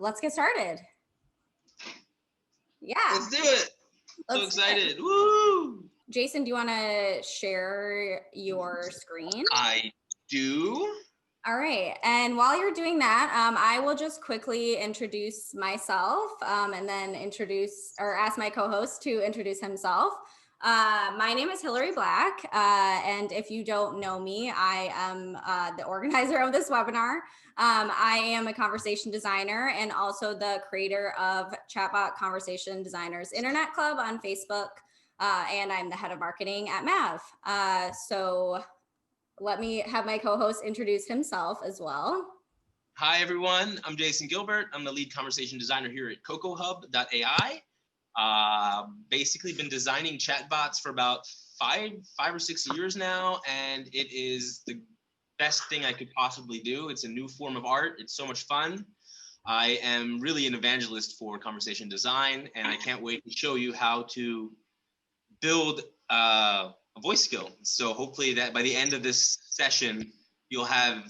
let's get started. Yeah. Let's do it. So excited. Woo! Jason, do you want to share your screen? I do. All right. And while you're doing that, I will just quickly introduce myself and then ask my co-host to introduce himself. My name is Hillary Black. And if you don't know me, I am the organizer of this webinar. I am a conversation designer and also the creator of Chatbot Conversation Designers Internet Club on Facebook. And I'm the head of marketing at MAV. So let me have my co-host introduce himself as well. Hi, everyone. I'm Jason Gilbert. I'm the lead conversation designer here at cocohub.ai. Basically been designing chatbots for about five or 6 years now, and it is the best thing I could possibly do. It's a new form of art. It's so much fun. I am really an evangelist for conversation design, and I can't wait to show you how to build a voice skill. So hopefully that by the end of this session, you'll have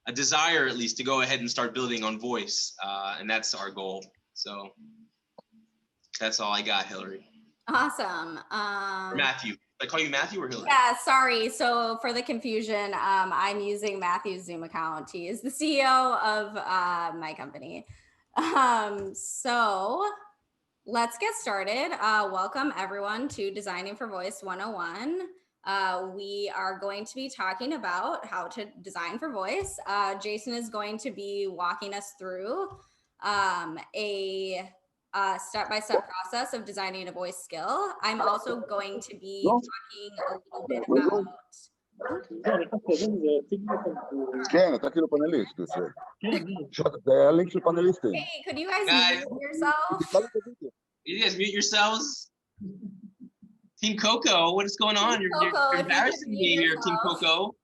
a desire at least to go ahead and start building on voice. And that's our goal. So that's all I got, Hillary. Awesome. Or Matthew. I call you Matthew or Hillary? Yeah, sorry. So for the confusion, I'm using Matthew's Zoom account. He is the CEO of my company. So let's get started. Welcome everyone to Designing for Voice 101. We are going to be talking about how to design for voice. Jason is going to be walking us through a step-by-step process of designing a voice skill. I'm also going to be talking a little bit about... כן, אתה כאילו פאנליסט. זה הלינק של פאנליסטים. Hey, could you guys mute yourself? You guys mute yourselves? Team Coco, what is going on? You're embarrassing me here, Team Coco.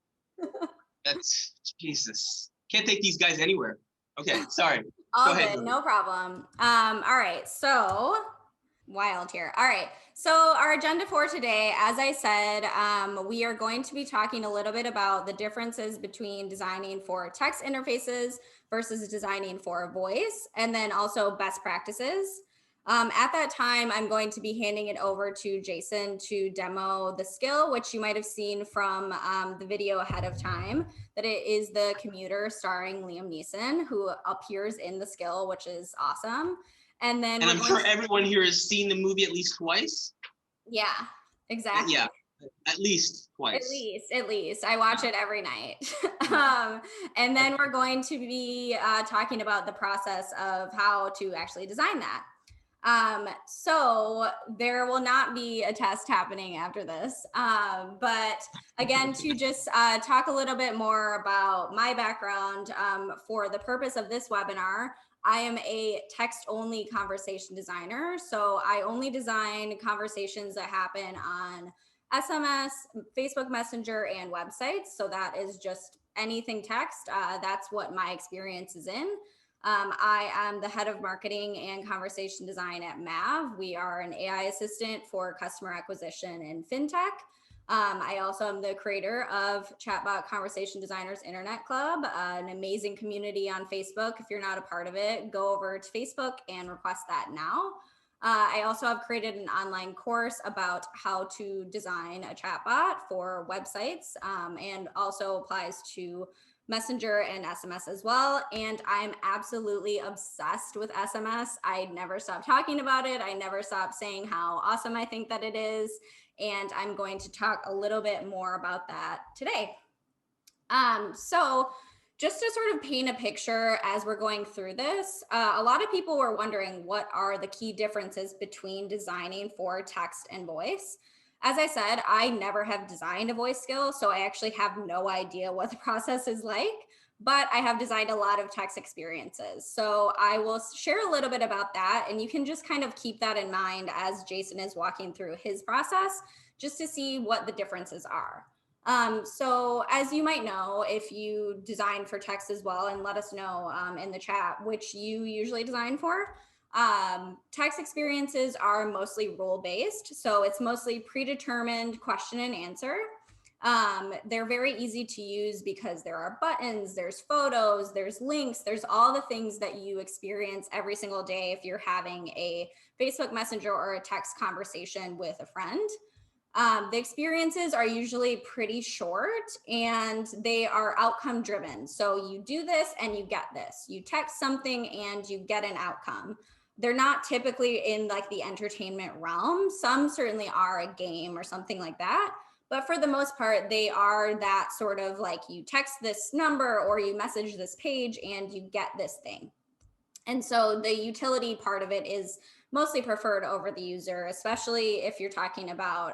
That's Jesus. Can't take these guys anywhere. Okay, sorry. All good, no problem. All right, so wild here. All right, so our agenda for today, as I said, we are going to be talking a little bit about the differences between designing for text interfaces versus designing for voice, and then also best practices. At that time, I'm going to be handing it over to Jason to demo the skill, which you might have seen from the video ahead of time, that it is the Commuter starring Liam Neeson, who appears in the skill, which is awesome. And then I'm sure everyone here has seen the movie at least twice. Yeah, exactly. Yeah, at least twice. At least. I watch it every night. And then we're going to be talking about the process of how to actually design that. So there will not be a test happening after this. But again, to just talk a little bit more about my background for the purpose of this webinar, I am a text-only conversation designer. So I only design conversations that happen on SMS, Facebook Messenger, and websites. So that is just anything text. That's what my experience is in. I am the head of marketing and conversation design at MAV. We are an AI assistant for customer acquisition in fintech. I also am the creator of Chatbot Conversation Designers Internet Club, an amazing community on Facebook. If you're not a part of it, go over to Facebook and request that now. I also have created an online course about how to design a chatbot for websites and also applies to Messenger and SMS as well. And I'm absolutely obsessed with SMS. I never stop talking about it. I never stop saying how awesome I think that it is. And I'm going to talk a little bit more about that today. So just to sort of paint a picture as we're going through this, a lot of people were wondering what are the key differences between designing for text and voice. As I said, I never have designed a voice skill, so I actually have no idea what the process is like, but I have designed a lot of text experiences. So I will share a little bit about that, and you can just kind of keep that in mind as Jason is walking through his process, just to see what the differences are. So as you might know, if you design for text as well, and let us know in the chat which you usually design for. Text experiences are mostly role-based, so it's mostly predetermined question and answer. They're very easy to use because there are buttons, there's photos, there's links, there's all the things that you experience every single day if you're having a Facebook Messenger or a text conversation with a friend. The experiences are usually pretty short and they are outcome driven. So you do this and you get this. You text something and you get an outcome. They're not typically in like the entertainment realm. Some certainly are a game or something like that. But for the most part, they are that sort of like you text this number or you message this page and you get this thing. And so the utility part of it is mostly preferred over the user, especially if you're talking about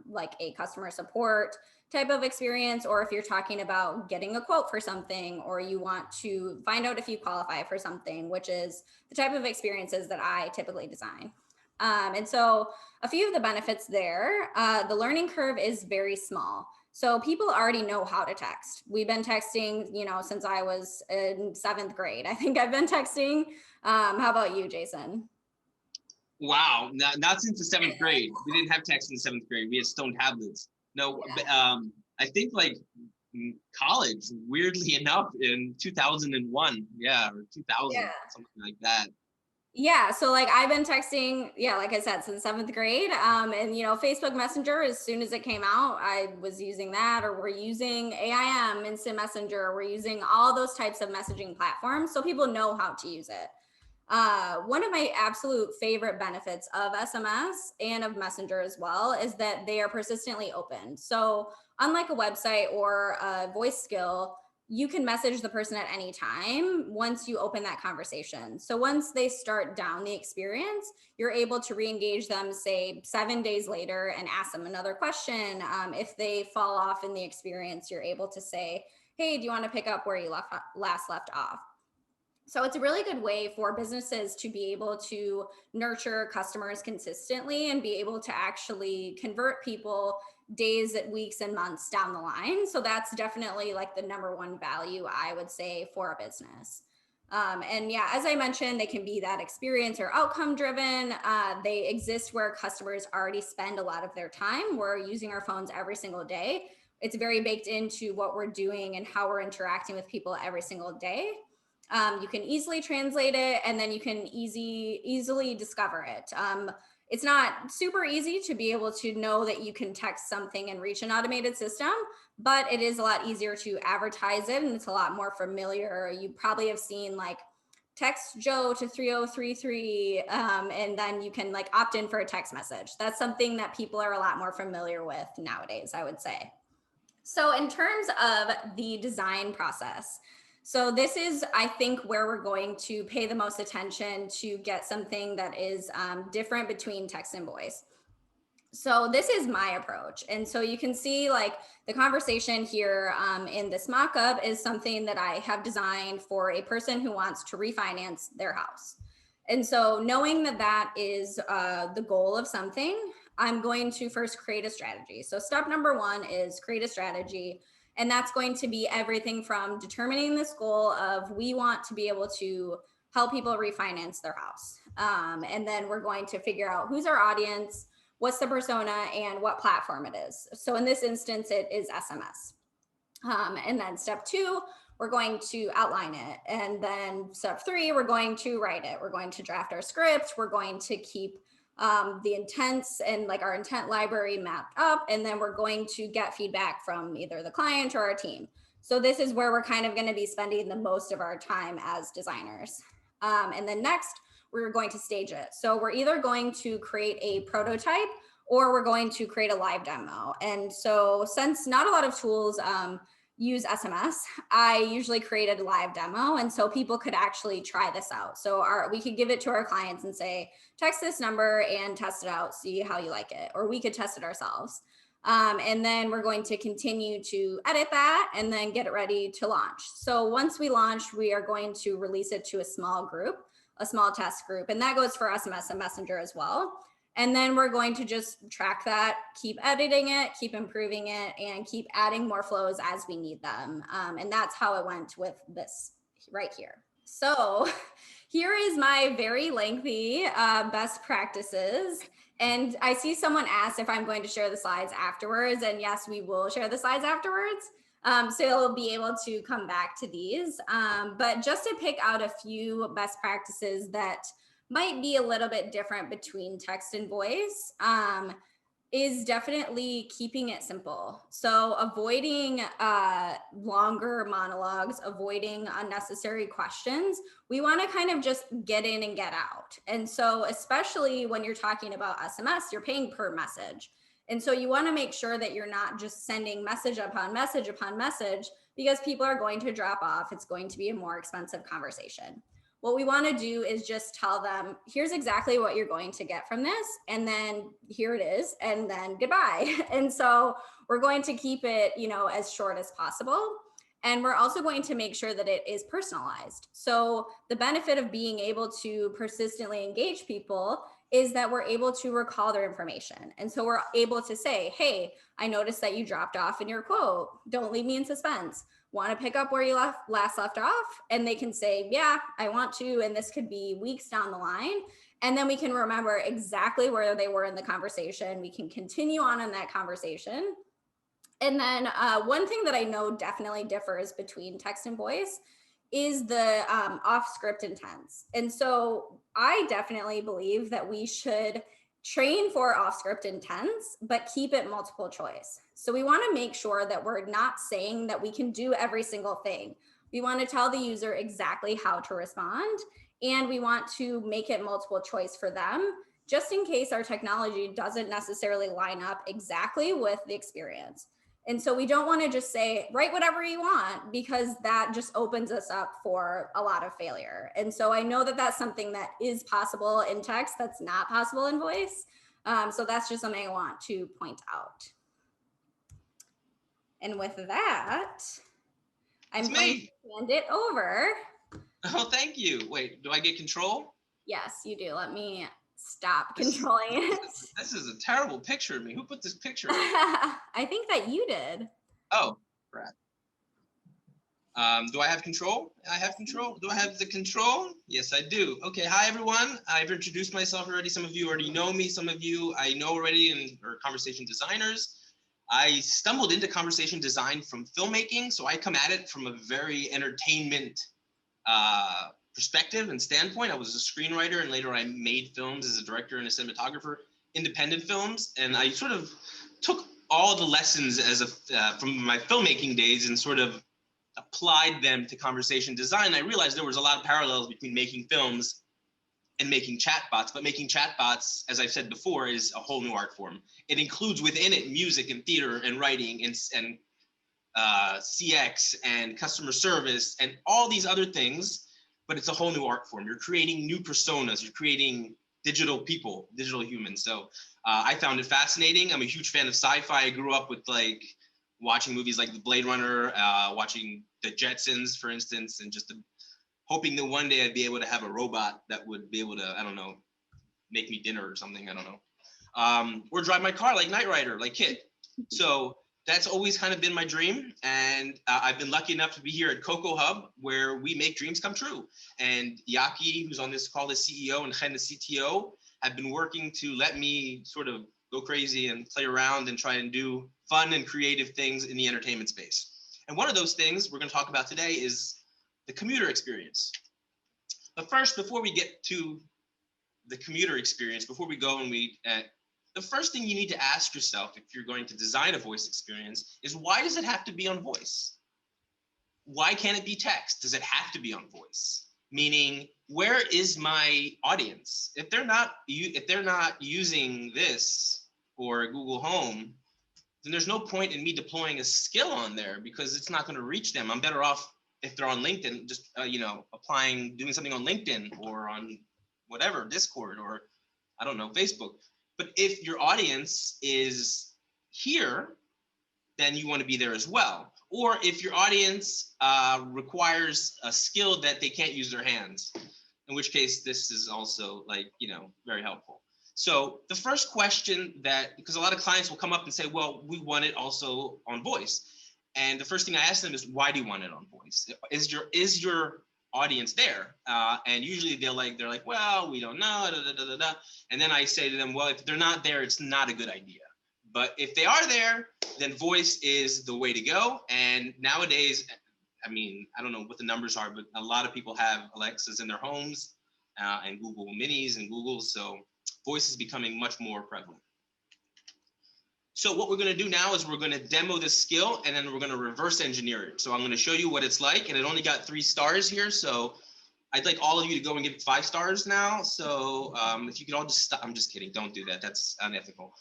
like a customer support type of experience, or if you're talking about getting a quote for something, or you want to find out if you qualify for something, which is the type of experiences that I typically design. And so a few of the benefits there, the learning curve is very small. So people already know how to text. We've been texting, since I was in 7th grade. I think I've been texting. How about you, Jason? Wow, not since the 7th grade. We didn't have text in the 7th grade. We had stone tablets. No, Yeah. I think like college, weirdly enough, in 2001, or 2000, Yeah. something like that. Yeah, so like I've been texting, like I said, since 7th grade. And Facebook Messenger, as soon as it came out, I was using that, or we're using AIM, Instant Messenger, we're using all those types of messaging platforms, so people know how to use it. One of my absolute favorite benefits of SMS and of Messenger as well is that they are persistently open. So unlike a website or a voice skill, you can message the person at any time once you open that conversation. So once they start down the experience, you're able to re-engage them, say 7 days later, and ask them another question. If they fall off in the experience, you're able to say, hey, do you want to pick up where you last left off? So it's a really good way for businesses to be able to nurture customers consistently and be able to actually convert people days, weeks, and months down the line. So that's definitely like the number one value, I would say, for a business. And yeah, as I mentioned, they can be that experience or outcome driven. They exist where customers already spend a lot of their time. We're using our phones every single day. It's very baked into what we're doing and how we're interacting with people every single day. You can easily translate it, and then you can easily discover it. It's not super easy to be able to know that you can text something and reach an automated system, but it is a lot easier to advertise it, and it's a lot more familiar. You probably have seen like text Joe to 3033, and then you can like opt in for a text message. That's something that people are a lot more familiar with nowadays, I would say. So in terms of the design process, so this is, I think, where we're going to pay the most attention to get something that is different between text and voice. So this is my approach. And so you can see like the conversation here in this mock-up is something that I have designed for a person who wants to refinance their house. And so knowing that that is the goal of something, I'm going to first create a strategy. So step number 1 is create a strategy. And that's going to be everything from determining this goal of we want to be able to help people refinance their house. And then we're going to figure out who's our audience, what's the persona, and what platform it is. So in this instance, it is SMS. And then step 2, we're going to outline it. And then step 3, we're going to write it. We're going to draft our script. We're going to keep the intents and like our intent library mapped up. And then we're going to get feedback from either the client or our team. So this is where we're kind of going to be spending the most of our time as designers. And then next, we're going to stage it. So we're either going to create a prototype or we're going to create a live demo. And so since not a lot of tools use SMS, I usually created a live demo. And so people could actually try this out. So we could give it to our clients and say, text this number and test it out, see how you like it. Or we could test it ourselves. And then we're going to continue to edit that and then get it ready to launch. So once we launch, we are going to release it to a small group, a small test group. And that goes for SMS and Messenger as well. And then we're going to just track that, keep editing it, keep improving it, and keep adding more flows as we need them. And that's how it went with this right here. So here is my very lengthy best practices. And I see someone asked if I'm going to share the slides afterwards. And yes, we will share the slides afterwards. So you'll be able to come back to these. But just to pick out a few best practices that might be a little bit different between text and voice. Is definitely keeping it simple. So avoiding longer monologues, avoiding unnecessary questions. We want to kind of just get in and get out. And so especially when you're talking about SMS, you're paying per message. And so you want to make sure that you're not just sending message upon message upon message, because people are going to drop off. It's going to be a more expensive conversation. What we want to do is just tell them, here's exactly what you're going to get from this, and then here it is, and then goodbye. And so we're going to keep it, as short as possible. And we're also going to make sure that it is personalized. So the benefit of being able to persistently engage people is that we're able to recall their information. And so we're able to say, hey, I noticed that you dropped off in your quote. Don't leave me in suspense. Want to pick up where you last left off? And they can say, yeah, I want to. And this could be weeks down the line. And then we can remember exactly where they were in the conversation. We can continue on in that conversation. And then one thing that I know definitely differs between text and voice is the off script intents. And so I definitely believe that we should train for off script intents, but keep it multiple choice. So we want to make sure that we're not saying that we can do every single thing. We want to tell the user exactly how to respond, and we want to make it multiple choice for them, just in case our technology doesn't necessarily line up exactly with the experience. And so we don't want to just say, write whatever you want, because that just opens us up for a lot of failure. And so I know that that's something that is possible in text that's not possible in voice. So that's just something I want to point out. And with that, I'm going to hand it over. Oh, thank you. Wait, do I get control? Yes, you do. Let me stop controlling it. This is a terrible picture of me. Who put this picture? I think that you did. Oh, crap. Do I have control? I have control. Do I have the control? Yes, I do. Okay. Hi, everyone. I've introduced myself already. Some of you already know me. Some of you I know already and are conversation designers. I stumbled into conversation design from filmmaking, so I come at it from a very entertainment perspective and standpoint. I was a screenwriter, and later I made films as a director and a cinematographer, independent films, and I sort of took all the lessons from my filmmaking days and sort of applied them to conversation design. I realized there was a lot of parallels between making films and making chatbots, but making chatbots, as I've said before, is a whole new art form. It includes within it music and theater and writing and CX and customer service and all these other things, but it's a whole new art form. You're creating new personas. You're creating digital people, digital humans. So I found it fascinating. I'm a huge fan of sci-fi. I grew up with watching movies like The Blade Runner, watching The Jetsons, for instance, and just hoping that one day I'd be able to have a robot that would be able to, I don't know, make me dinner or something, I don't know. Or drive my car like Knight Rider, like Kit. So that's always kind of been my dream. And I've been lucky enough to be here at Cocoa Hub, where we make dreams come true. And Yaki, who's on this call, the CEO, and Chen, the CTO, have been working to let me sort of go crazy and play around and try and do fun and creative things in the entertainment space. And one of those things we're going to talk about today is the commuter experience. But first, before we get to the commuter experience, before we go and the first thing you need to ask yourself if you're going to design a voice experience is, why does it have to be on voice? Why can't it be text? Does it have to be on voice? Meaning, where is my audience? If they're not using this or Google Home, then there's no point in me deploying a skill on there, because it's not going to reach them. I'm better off if they're on LinkedIn, just doing something on LinkedIn or on whatever, Discord, or I don't know, Facebook. But if your audience is here, then you want to be there as well. Or if your audience requires a skill that they can't use their hands, in which case this is also very helpful. So the first question because a lot of clients will come up and say, well, we want it also on voice. And the first thing I ask them is, why do you want it on voice? Is your audience there. And usually they're like, well, we don't know, da, da, da, da, da. And then I say to them, well, if they're not there, it's not a good idea. But if they are there, then voice is the way to go. And nowadays, I mean, I don't know what the numbers are, but a lot of people have Alexas in their homes and Google Minis and Googles. So voice is becoming much more prevalent. So what we're going to do now is we're going to demo this skill, and then we're going to reverse engineer it. So I'm going to show you what it's like, and it only got 3 stars here. So I'd like all of you to go and give it 5 stars now. So if you could all just stop. I'm just kidding. Don't do that. That's unethical.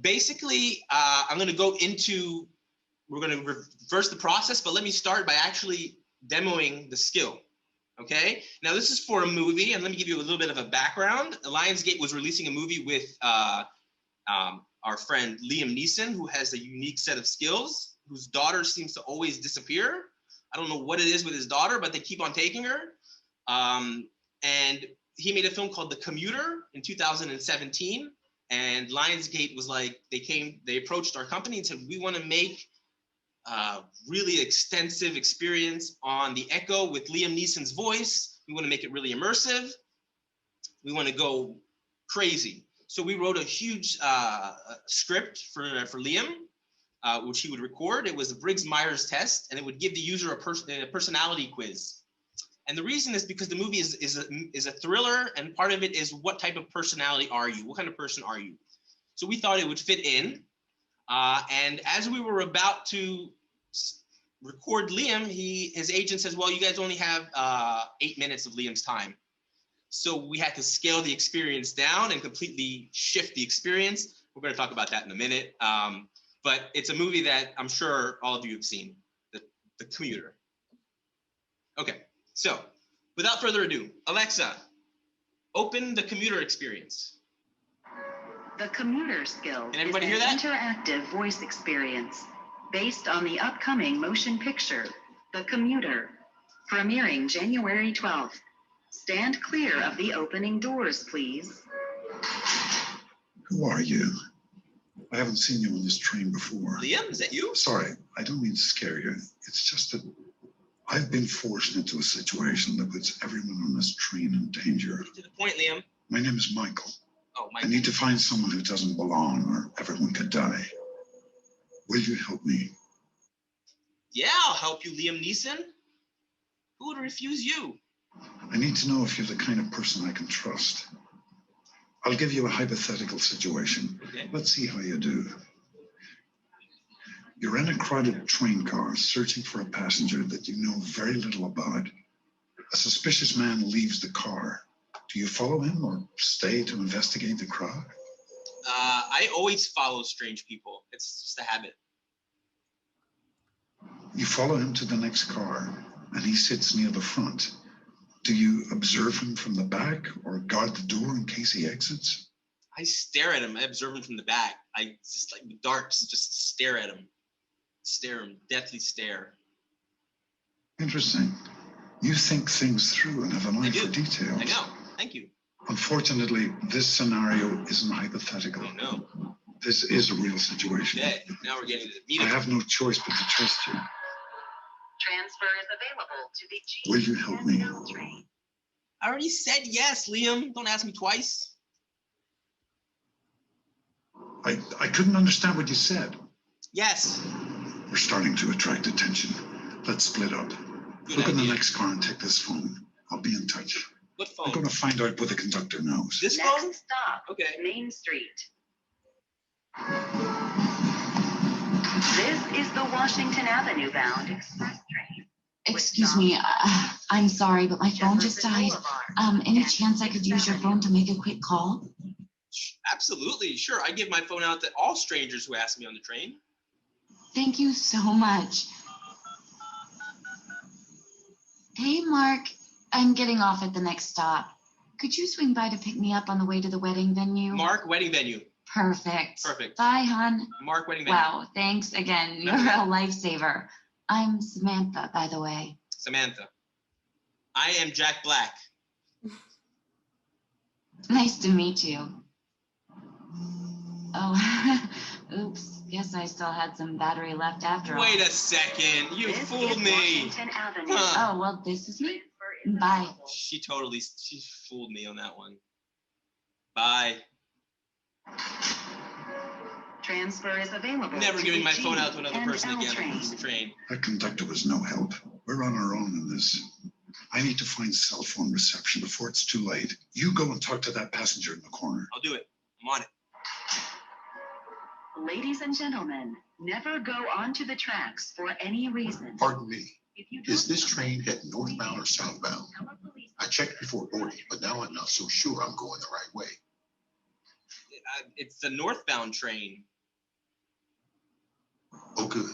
Basically, I'm going to go into, we're going to reverse the process, but let me start by actually demoing the skill. Okay, now this is for a movie, and let me give you a little bit of a background. Lionsgate was releasing a movie with our friend Liam Neeson, who has a unique set of skills, whose daughter seems to always disappear. I don't know what it is with his daughter, but they keep on taking her. And he made a film called The Commuter in 2017. And Lionsgate was like, they approached our company and said, we want to make a really extensive experience on the Echo with Liam Neeson's voice. We want to make it really immersive. We want to go crazy. So we wrote a huge script for Liam, which he would record. It was a Briggs-Myers test, and it would give the user a personality quiz. And the reason is because the movie is a thriller, and part of it is what type of personality are you? What kind of person are you? So we thought it would fit in. And as we were about to record Liam, his agent says, well, you guys only have 8 minutes of Liam's time. So we had to scale the experience down and completely shift the experience. We're going to talk about that in a minute. But it's a movie that I'm sure all of you have seen, The Commuter. Okay, so without further ado, Alexa, open the Commuter experience. The Commuter skill Can everybody is hear an that? interactive voice experience based on the upcoming motion picture, The Commuter, premiering January 12th. Stand clear of the opening doors, please. Who are you? I haven't seen you on this train before. Liam, is that you? Sorry, I don't mean to scare you. It's just that I've been forced into a situation that puts everyone on this train in danger. To the point, Liam. My name is Michael. Oh, I Michael. need to find someone who doesn't belong, or everyone could die. Will you help me? Yeah, I'll help you, Liam Neeson. Who would refuse you? I need to know if you're the kind of person I can trust. I'll give you a hypothetical situation. Okay. Let's see how you do. You're in a crowded train car searching for a passenger that you know very little about. A suspicious man leaves the car. Do you follow him or stay to investigate the crowd? I always follow strange people. It's just a habit. You follow him to the next car, and he sits near the front. Do you observe him from the back or guard the door in case he exits? I stare at him. I observe him from the back. I just like darts, just stare at him. Stare him, deathly stare. Interesting. You think things through and have an eye I do. for details. I know. Thank you. Unfortunately, this scenario isn't hypothetical. Oh, no. This is a real situation. Okay, now we're getting to the meat I of it. have no choice but to trust you. Transfer is available to the G. Will you help me? train. I already said yes, Liam. Don't ask me twice. I couldn't understand what you said. Yes. We're starting to attract attention. Let's split up. Good Look in the idea. next car and take this phone. I'll be in touch. What I'm phone? going to find out what the conductor knows. This phone? Next stop, Okay. Main Street. This is the Washington Avenue bound express train. Excuse me, I'm sorry, but my phone just died. Any chance I could use your phone to make a quick call? Absolutely. Sure. I give my phone out to all strangers who ask me on the train. Thank you so much. Hey, Mark, I'm getting off at the next stop. Could you swing by to pick me up on the way to the wedding venue? Mark, wedding venue. Perfect. Perfect. Bye, hon. Mark, wedding venue. Wow, thanks again. You're a lifesaver. I'm Samantha, by the way. Samantha. I am Jack Black. Nice to meet you. Oh, oops. Guess I still had some battery left after all. Wait a second, you This fooled is me. Washington Avenue. Huh. Oh, well, this is me. Bye. She fooled me on that one. Bye. Transfer is available. Never to giving the my G phone out to another and person L again on trains. this train. That conductor was no help. We're on our own in this. I need to find cell phone reception before it's too late. You go and talk to that passenger in the corner. I'll do it. I'm on it. Ladies and gentlemen, never go onto the tracks for any reason. Pardon me, If you is drop this train heading northbound or southbound? tell a police I checked before boarding, but now I'm not so sure I'm going the right way. It's the northbound train. Oh, good.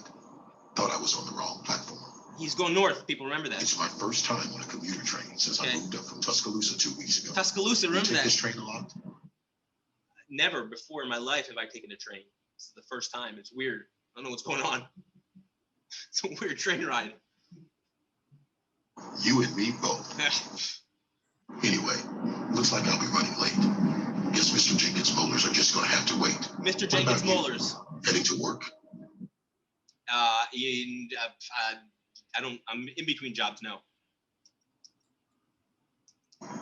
Thought I was on the wrong platform. He's going north. People remember that. It's my first time on a commuter train since Okay. I moved up from Tuscaloosa 2 weeks ago. Tuscaloosa, You remember take that? this train a lot? Never before in my life have I taken a train. It's the first time. It's weird. I don't know what's going on. It's a weird train ride. You and me both. Anyway, looks like I'll be running late. Guess Mr. Jenkins' molars are just gonna have to wait. Mr. Jenkins about you? Molars. Heading to work? I'm in between jobs now.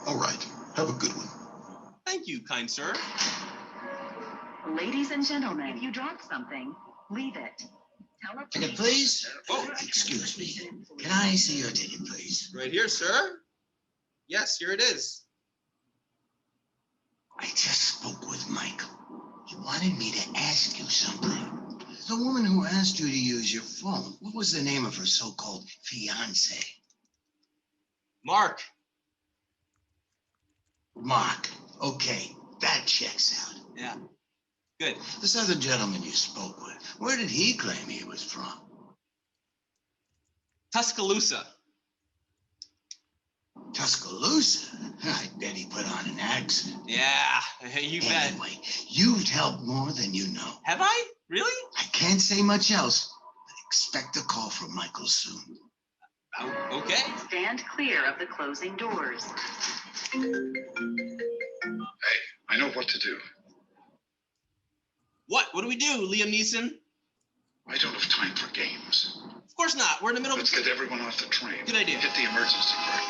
All right, have a good one. Thank you, kind sir. Ladies and gentlemen, if you drop something, leave it. Tell a Ticket, police. please. Oh, Excuse me. Can I see your ticket, please? right here, sir. Yes, here it is. I just spoke with Michael. He wanted me to ask you something. The woman who asked you to use your phone, what was the name of her so-called fiance? Mark. Mark. Okay, that checks out. Yeah. Good. This other gentleman you spoke with, where did he claim he was from? Tuscaloosa. Tuscaloosa? I bet he put on an accent. Yeah, you bet. Anyway, you've helped more than you know. Have I? Really? I can't say much else, but expect a call from Michael soon. Oh, okay. Stand clear of the closing doors. I know what to do. What? What do we do, Liam Neeson? I don't have time for games. Of course not. We're in the middle of Let's get everyone off the train. Good idea. Hit the emergency brake.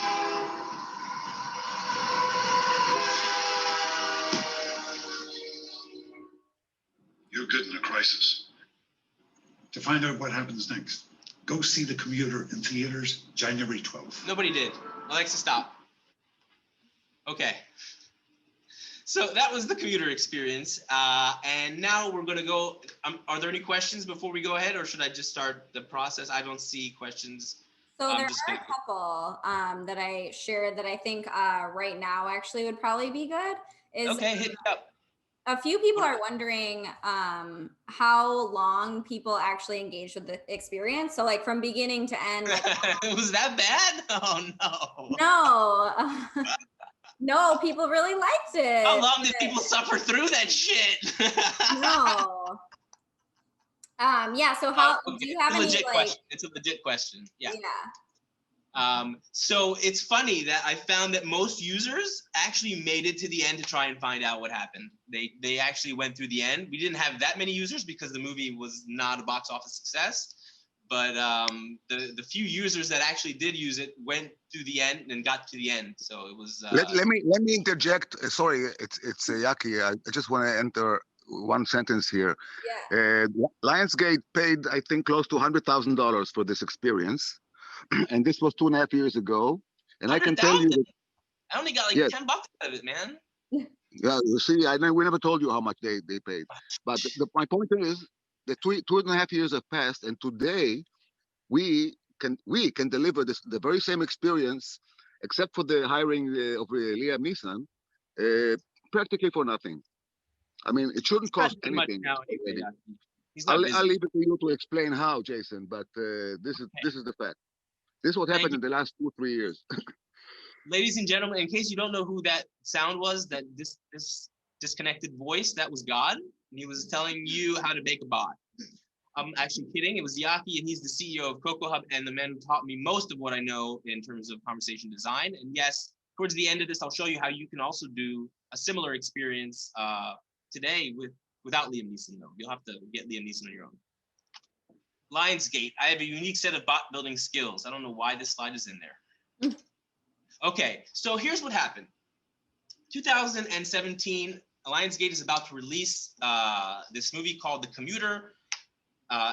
You're good in a crisis. To find out what happens next, go see The Commuter in theaters January 12th. Nobody did. Alexa, stop. Okay. So that was the Commuter experience. And now we're going to go. Are there any questions before we go ahead, or should I just start the process? I don't see questions. So there just are gonna- a couple that I shared that I think right now actually would probably be good. Okay, hit it up. A few people are wondering how long people actually engage with the experience. So like from beginning to end. Like, Was that bad? Oh, no. no. No, people really liked it. How long did people suffer through that shit? No. Yeah, so how Okay, do you have any like question. It's a legit question. Yeah. Yeah. So it's funny that I found that most users actually made it to the end to try and find out what happened. They actually went through the end. We didn't have that many users because the movie was not a box office success. But the few users that actually did use it went through the end and got to the end. So it was. Let me interject. Sorry, it's Yaki. I just want to enter one sentence here. Yeah. Lionsgate paid, I think, close to $100,000 for this experience, and this was 2.5 years ago. And I can tell you, that, I only got like Yes. $10 out of it, man. yeah, you see, I know we never told you how much they paid. But my point is, the 2.5 years have passed, and today we can deliver the very same experience, except for the hiring of Liam Neeson, practically for nothing. I mean, it shouldn't cost Not too much anything. now anyway, yeah. He's not busy. I'll leave it to you to explain how, Jason. But this is the fact. This is what Thank happened you. in the last 2-3 years. Ladies and gentlemen, in case you don't know who that sound was, that this disconnected voice, that was God, and he was telling you how to make a bot. I'm actually kidding. It was Yaki, and he's the CEO of Cocoa Hub and the man who taught me most of what I know in terms of conversation design. And yes, towards the end of this, I'll show you how you can also do a similar experience today with without Liam Neeson though. You'll have to get Liam Neeson on your own. Lionsgate, I have a unique set of bot building skills. I don't know why this slide is in there. Okay, so here's what happened. 2017, Lionsgate is about to release this movie called The Commuter.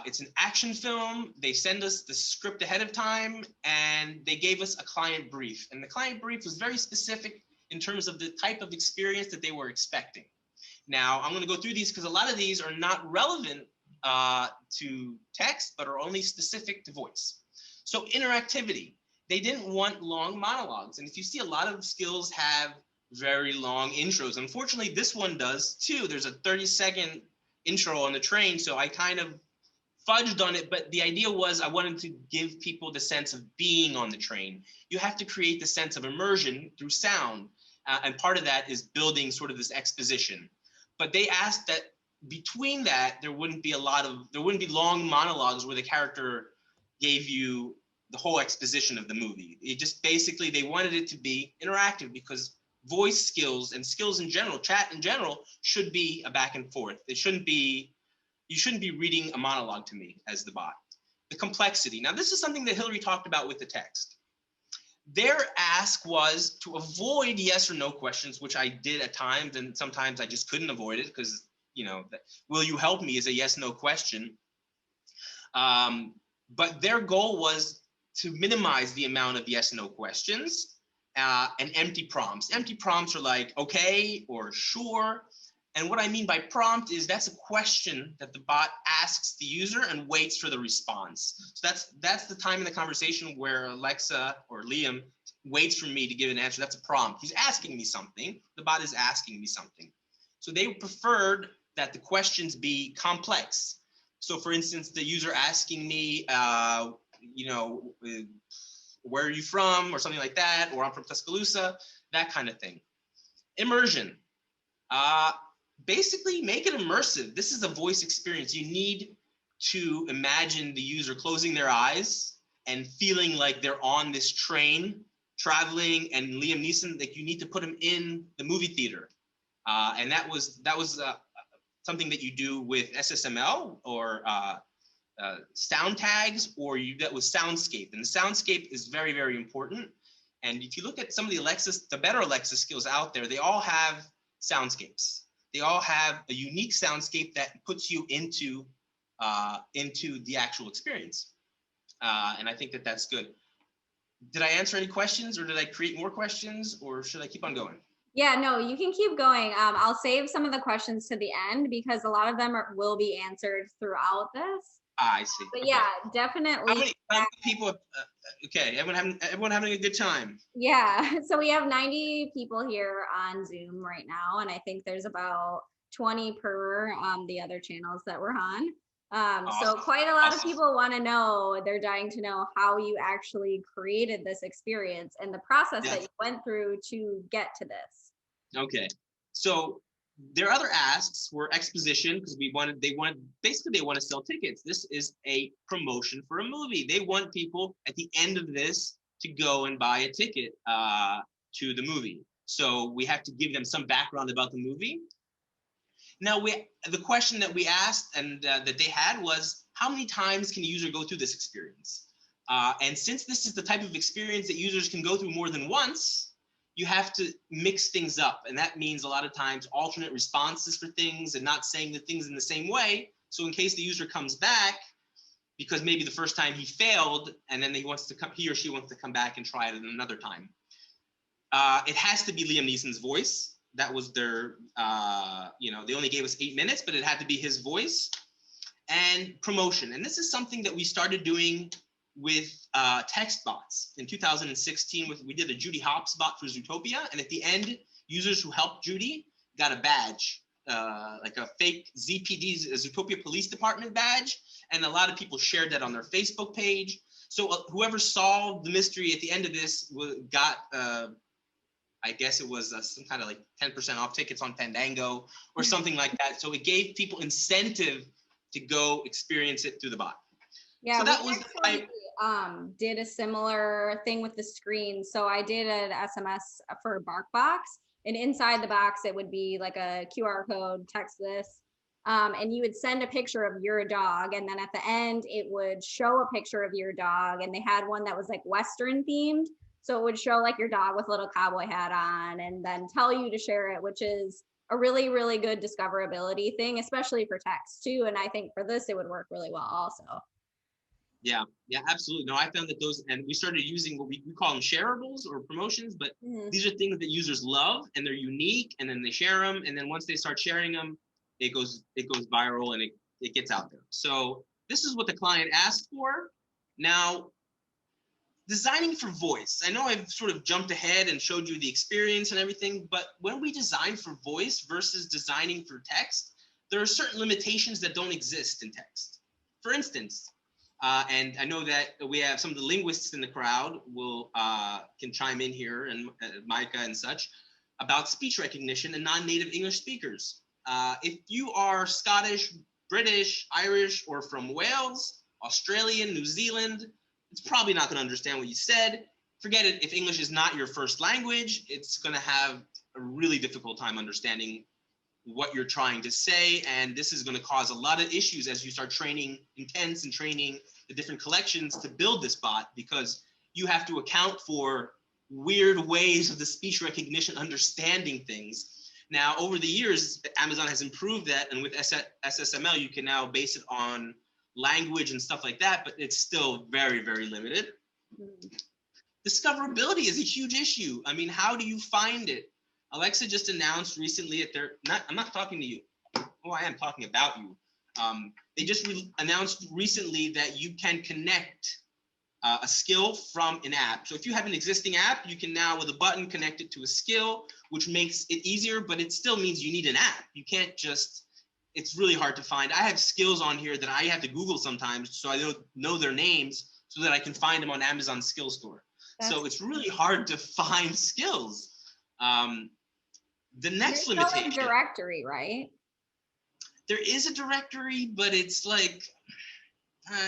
It's an action film. They send us the script ahead of time, and they gave us a client brief. And the client brief was very specific in terms of the type of experience that they were expecting. Now, I'm going to go through these because a lot of these are not relevant to text, but are only specific to voice. So interactivity, they didn't want long monologues. And if you see, a lot of skills have very long intros. Unfortunately, this one does too. There's a 30-second intro on the train, so I kind of fudged on it, but the idea was I wanted to give people the sense of being on the train. You have to create the sense of immersion through sound, and part of that is building sort of this exposition. But they asked that between that, there wouldn't be long monologues where the character gave you the whole exposition of the movie. It just basically, they wanted it to be interactive because voice skills and skills in general, chat in general, should be a back and forth. You shouldn't be reading a monologue to me as the bot. The complexity. Now, this is something that Hillary talked about with the text. Their ask was to avoid yes or no questions, which I did at times, and sometimes I just couldn't avoid it because, will you help me is a yes/no question. But their goal was to minimize the amount of yes/no questions and empty prompts. Empty prompts are like, okay, or sure. And what I mean by prompt is that's a question that the bot asks the user and waits for the response. So that's the time in the conversation where Alexa or Liam waits for me to give an answer. That's a prompt. He's asking me something. The bot is asking me something. So they preferred that the questions be complex. So for instance, the user asking me, where are you from, or something like that, or I'm from Tuscaloosa, that kind of thing. Immersion. Basically make it immersive. This is a voice experience. You need to imagine the user closing their eyes and feeling like they're on this train traveling, and Liam Neeson, like, you need to put him in the movie theater. And that was something that you do with SSML or sound tags, or you that was soundscape. And the soundscape is very, very important. And if you look at some of the better Alexa skills out there, they all have soundscapes. They all have a unique soundscape that puts you into the actual experience. And I think that that's good. Did I answer any questions, or did I create more questions, or should I keep on going? Yeah, no, you can keep going. I'll save some of the questions to the end because a lot of them will be answered throughout this. I see. But okay. yeah, definitely. How many people? Okay, everyone having a good time. Yeah, so we have 90 people here on Zoom right now, and I think there's about 20 per the other channels that we're on. So quite a lot of people want to know, they're dying to know how you actually created this experience and the process that you went through to get to this. Okay, so their other asks were exposition, because they want to sell tickets. This is a promotion for a movie. They want people at the end of this to go and buy a ticket to the movie. So we have to give them some background about the movie. Now, the question that we asked and that they had was, how many times can a user go through this experience? And since this is the type of experience that users can go through more than once, you have to mix things up. And that means a lot of times alternate responses for things and not saying the things in the same way. So in case the user comes back, because maybe the first time he failed, and then he or she wants to come back and try it another time. It has to be Liam Neeson's voice. That was their, they only gave us 8 minutes, but it had to be his voice. And promotion. And this is something that we started doing with text bots. In 2016, we did a Judy Hopps bot for Zootopia. And at the end, users who helped Judy got a badge, like a fake ZPD, Zootopia Police Department badge. And a lot of people shared that on their Facebook page. So whoever solved the mystery at the end of this got, I guess it was some kind of like 10% off tickets on Fandango or something like that. So it gave people incentive to go experience it through the bot. Yeah, so that was did a similar thing with the screen. So I did an SMS for BarkBox, and inside the box it would be like a QR code, text this. and you would send a picture of your dog, and then at the end it would show a picture of your dog, and they had one that was like Western themed, so it would show like your dog with a little cowboy hat on, and then tell you to share it, which is a really, really good discoverability thing, especially for text too. And I think for this, it would work really well also. Yeah, absolutely. No, I found that those, and we started using what we call them shareables or promotions, but these are things that users love and they're unique, and then they share them. And then once they start sharing them, it goes viral and it gets out there. So this is what the client asked for. Now, designing for voice. I know I've sort of jumped ahead and showed you the experience and everything, but when we design for voice versus designing for text, there are certain limitations that don't exist in text. For instance, and I know that we have some of the linguists in the crowd can chime in here, and Micah and such, about speech recognition and non-native English speakers. If you are Scottish, British, Irish, or from Wales, Australian, New Zealand, it's probably not going to understand what you said. Forget it. If English is not your first language, it's going to have a really difficult time understanding what you're trying to say. And this is going to cause a lot of issues as you start training intents and training the different collections to build this bot, because you have to account for weird ways of the speech recognition understanding things. Now, over the years, Amazon has improved that. And with SSML, you can now base it on language and stuff like that, but it's still very, very limited. Discoverability is a huge issue. I mean, how do you find it? Alexa just announced recently that I'm not talking to you. Oh, I am talking about you. They just announced recently that you can connect a skill from an app. So if you have an existing app, you can now with a button connect it to a skill, which makes it easier, but it still means you need an app. You can't just, it's really hard to find. I have skills on here that I have to Google sometimes so I don't know their names so that I can find them on Amazon Skill Store. So it's really hard to find skills. The next limitation. There's no directory, right? There is a directory, but it's like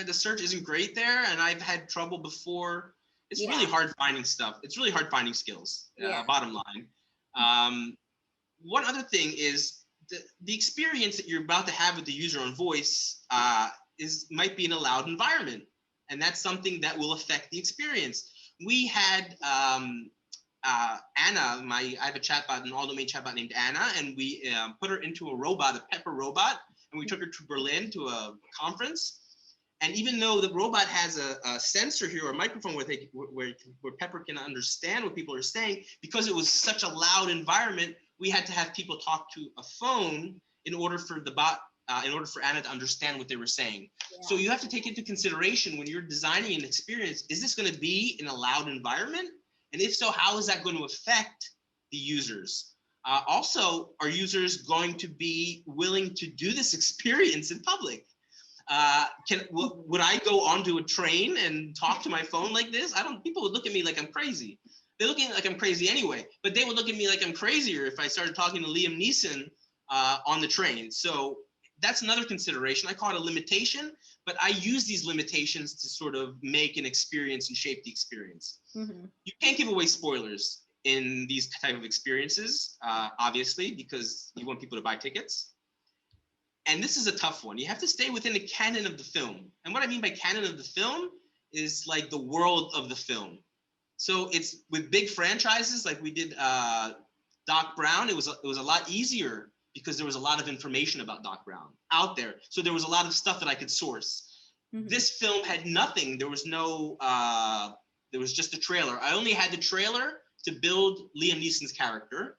the search isn't great there, and I've had trouble before. It's really hard finding stuff. It's really hard finding skills. Bottom line. One other thing is the experience that you're about to have with the user on voice might be in a loud environment, and that's something that will affect the experience. We had Anna, I have a chatbot, an all-domain chatbot named Anna, and we put her into a robot, a Pepper robot, and we took her to Berlin to a conference. And even though the robot has a sensor here, or a microphone where Pepper can understand what people are saying, because it was such a loud environment, we had to have people talk to a phone in order for the bot, in order for Anna to understand what they were saying. So you have to take into consideration when you're designing an experience, is this going to be in a loud environment? And if so, how is that going to affect the users? Also, are users going to be willing to do this experience in public? Would I go onto a train and talk to my phone like this? People would look at me like I'm crazy. They're looking like I'm crazy anyway, but they would look at me like I'm crazier if I started talking to Liam Neeson on the train. So that's another consideration. I call it a limitation, but I use these limitations to sort of make an experience and shape the experience. You can't give away spoilers in these type of experiences, obviously, because you want people to buy tickets. And this is a tough one. You have to stay within the canon of the film. And what I mean by canon of the film is like the world of the film. So it's with big franchises like we did Doc Brown, it was a lot easier because there was a lot of information about Doc Brown out there. So there was a lot of stuff that I could source. This film had nothing. There was no, there was just a trailer. I only had the trailer to build Liam Neeson's character.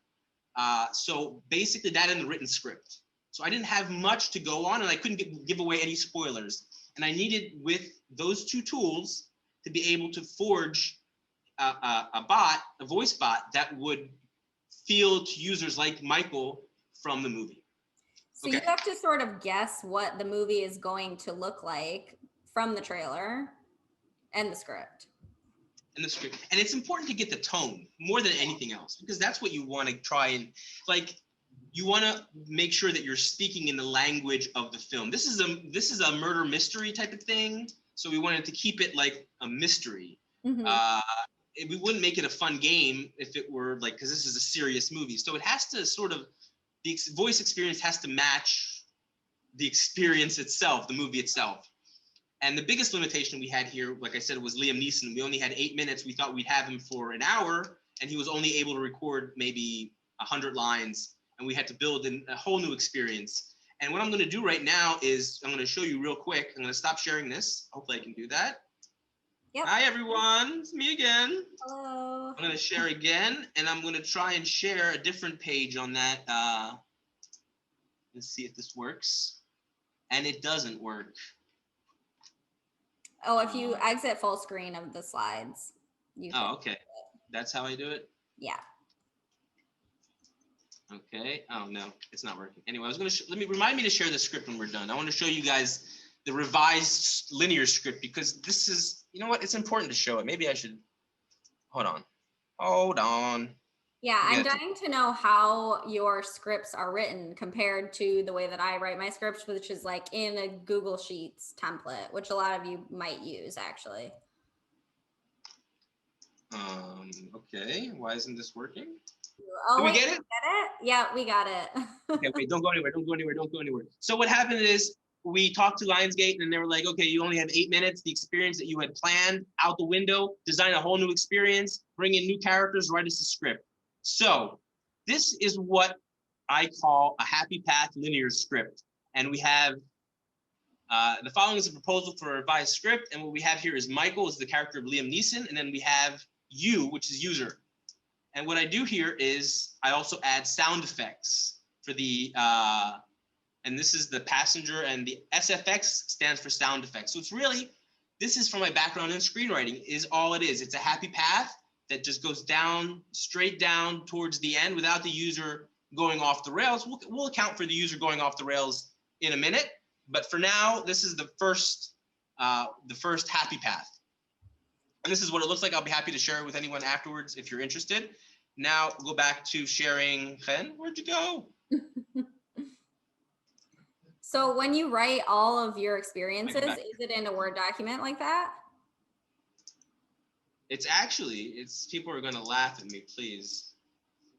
So basically that and the written script. So I didn't have much to go on, and I couldn't give away any spoilers. And I needed, with those two tools, to be able to forge a voice bot that would feel to users like Michael from the movie. So you have to sort of guess what the movie is going to look like from the trailer and the script. And it's important to get the tone more than anything else, because that's what you want to try and, like, you want to make sure that you're speaking in the language of the film. This is a murder mystery type of thing, so we wanted to keep it like a mystery. We wouldn't make it a fun game if it were like, because this is a serious movie. So it has to sort of, the voice experience has to match the experience itself, the movie itself. And the biggest limitation we had here, like I said, was Liam Neeson. We only had 8 minutes. We thought we'd have him for an hour, and he was only able to record maybe 100 lines, and we had to build a whole new experience. And what I'm going to do right now is I'm going to show you real quick. I'm going to stop sharing this. Hopefully I can do that. Yep. Hi, everyone. It's me again. Hello. I'm going to share again, and I'm going to try and share a different page on that. Let's see if this works. And it doesn't work. Oh, if you exit full screen of the slides, you can. Oh, okay. That's how I do it? Yeah. Okay. Oh, no, it's not working. Anyway, I was going to remind me to share the script when we're done. I want to show you guys the revised linear script because this is, you know what? It's important to show it. Maybe I should, hold on. Yeah, I'm dying to know how your scripts are written compared to the way that I write my scripts, which is like in a Google Sheets template, which a lot of you might use actually. Okay, why isn't this working? Oh, Did we wait, get it? Get it? Yeah, we got it. Okay, wait, don't go anywhere. So what happened is we talked to Lionsgate and they were like, okay, you only have 8 minutes. The experience that you had planned out the window, design a whole new experience, bring in new characters, write us a script. So this is what I call a happy path linear script. And we have the following is a proposal for a revised script. And what we have here is Michael is the character of Liam Neeson. And then we have you, which is user. And what I do here is I also add sound effects for the, and this is the passenger, and the SFX stands for sound effects. So it's really, this is from my background in screenwriting is all it is. It's a happy path that just goes down, straight down towards the end without the user going off the rails. We'll account for the user going off the rails in a minute. But for now, this is the first happy path. And this is what it looks like. I'll be happy to share it with anyone afterwards if you're interested. Now go back to sharing. Chen, where'd you go? So when you write all of your experiences, is it in a Word document like that? It's actually, people are going to laugh at me, please.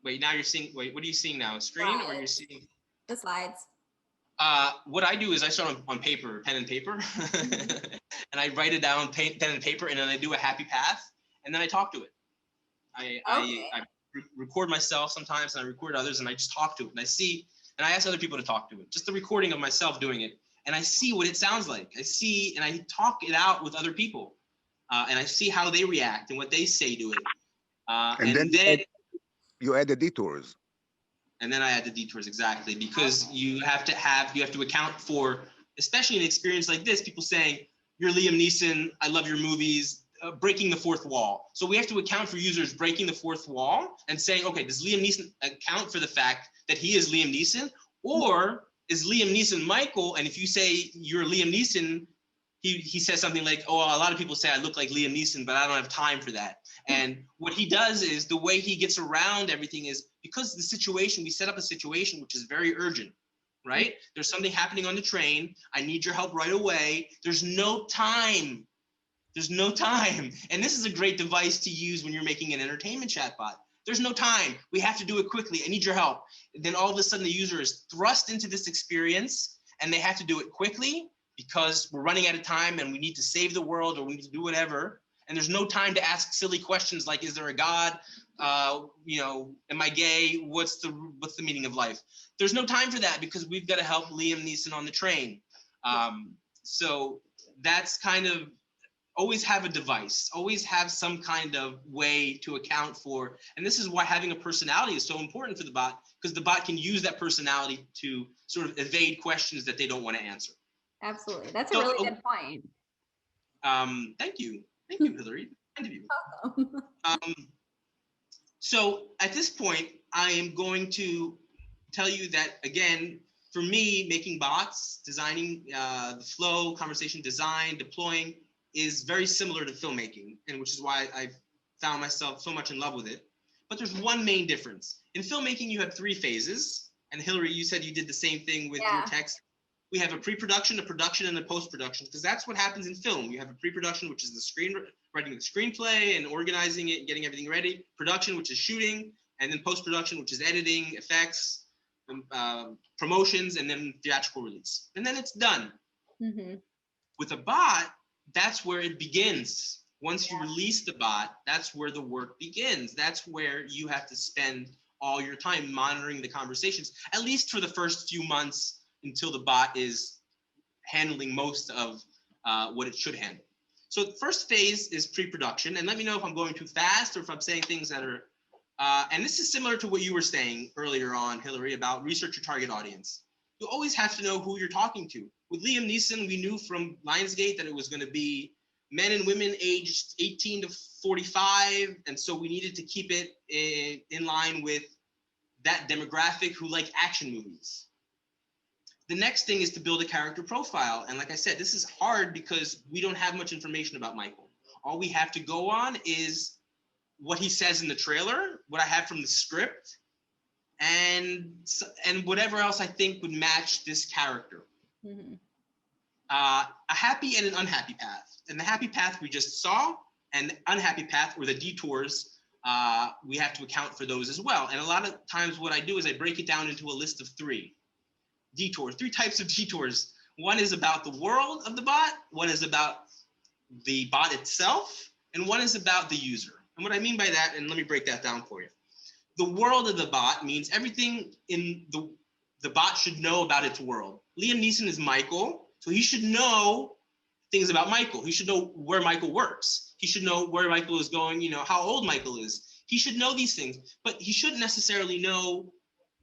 Wait, now you're seeing, wait, what are you seeing now? A screen or you're seeing? The slides. What I do is I start on paper, pen and paper, and I write it down, pen and paper, and then I do a happy path, and then I talk to it. I record myself sometimes, and I record others, and I just talk to it, and I see, and I ask other people to talk to it, just the recording of myself doing it, and I see what it sounds like. I see, and I talk it out with other people, and I see how they react and what they say to it. And then you add the detours. And then I add the detours, exactly, because you have to account for, especially in an experience like this, people saying, you're Liam Neeson, I love your movies, breaking the fourth wall. So we have to account for users breaking the fourth wall and saying, okay, does Liam Neeson account for the fact that he is Liam Neeson? Or is Liam Neeson Michael? And if you say you're Liam Neeson, he says something like, oh, a lot of people say I look like Liam Neeson, but I don't have time for that. And what he does is the way he gets around everything is because the situation, we set up a situation which is very urgent, right? There's something happening on the train. I need your help right away. There's no time. There's no time. And this is a great device to use when you're making an entertainment chatbot. There's no time. We have to do it quickly. I need your help. And then all of a sudden the user is thrust into this experience and they have to do it quickly because we're running out of time and we need to save the world or we need to do whatever. And there's no time to ask silly questions like, is there a God? Am I gay? What's the meaning of life? There's no time for that because we've got to help Liam Neeson on the train. So that's kind of, always have a device, always have some kind of way to account for. And this is why having a personality is so important for the bot, because the bot can use that personality to sort of evade questions that they don't want to answer. Absolutely. That's a really good point. Thank you. Thank you, Hillary. Kind of you. So at this point, I am going to tell you that, again, for me, making bots, designing the flow, conversation design, deploying, is very similar to filmmaking, and which is why I found myself so much in love with it. But there's one main difference. In filmmaking, you have 3 phases. And Hillary, you said you did the same thing with your text. We have a pre-production, a production, and a post-production, because that's what happens in film. You have a pre-production, which is the writing the screenplay and organizing it and getting everything ready. Production, which is shooting, and then post-production, which is editing, effects, promotions, and then theatrical release. And then it's done. Mm-hmm. With a bot, that's where it begins. Once you release the bot, that's where the work begins. That's where you have to spend all your time monitoring the conversations, at least for the first few months until the bot is handling most of what it should handle. So the first phase is pre-production, and let me know if I'm going too fast or if I'm saying things that are, and this is similar to what you were saying earlier on, Hillary, about research your target audience. You always have to know who you're talking to. With Liam Neeson, we knew from Lionsgate that it was going to be men and women aged 18 to 45, and so we needed to keep it in line with that demographic who like action movies. The next thing is to build a character profile. And like I said, this is hard because we don't have much information about Michael. All we have to go on is what he says in the trailer, what I have from the script, and whatever else I think would match this character. Mm-hmm. A happy and an unhappy path. And the happy path we just saw, and the unhappy path, or the detours, we have to account for those as well. And a lot of times what I do is I break it down into a list of three types of detours. One is about the world of the bot, one is about the bot itself, and one is about the user. And what I mean by that, and let me break that down for you. The world of the bot means everything in the bot should know about its world. Liam Neeson is Michael, so he should know things about Michael. He should know where Michael works. He should know where Michael is going, how old Michael is. He should know these things, but he shouldn't necessarily know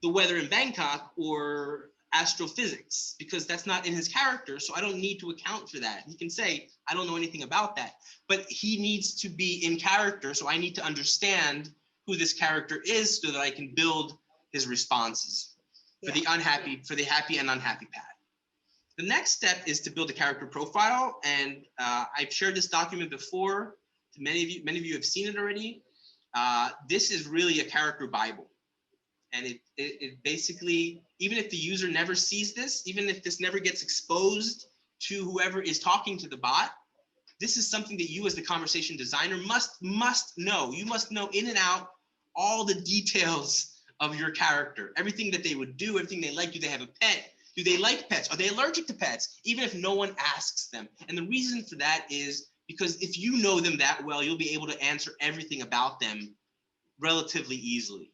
the weather in Bangkok or astrophysics, because that's not in his character, so I don't need to account for that. He can say, I don't know anything about that, but he needs to be in character, so I need to understand who this character is so that I can build his responses for the happy and unhappy path. The next step is to build a character profile, and I've shared this document before. Many of you have seen it already. This is really a character Bible. And it basically, even if the user never sees this, even if this never gets exposed to whoever is talking to the bot, this is something that you as the conversation designer must know. You must know in and out all the details of your character, everything that they would do, everything they like. Do they have a pet? Do they like pets? Are they allergic to pets? Even if no one asks them. And the reason for that is because if you know them that well, you'll be able to answer everything about them relatively easily.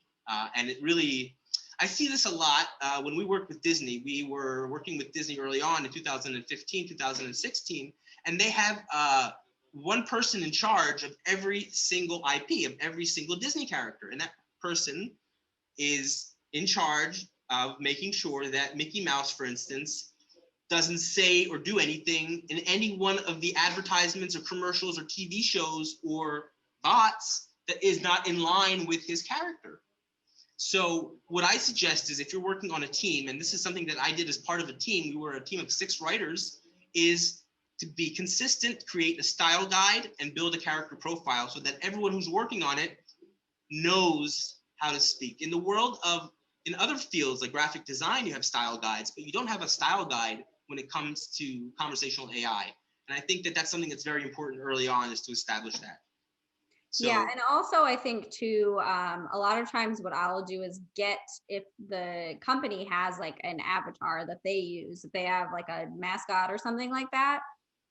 And it really, I see this a lot when we work with Disney. We were working with Disney early on in 2015, 2016, and they have one person in charge of every single IP, of every single Disney character. And that person is in charge of making sure that Mickey Mouse, for instance, doesn't say or do anything in any one of the advertisements or commercials or TV shows or bots that is not in line with his character. So what I suggest is if you're working on a team, and this is something that I did as part of a team, we were a team of 6 writers, is to be consistent, create a style guide, and build a character profile so that everyone who's working on it knows how to speak. In other fields like graphic design, you have style guides, but you don't have a style guide when it comes to conversational AI. And I think that that's something that's very important early on, is to establish that. So, yeah, and also I think too, a lot of times what I'll do is if the company has like an avatar that they use, if they have like a mascot or something like that,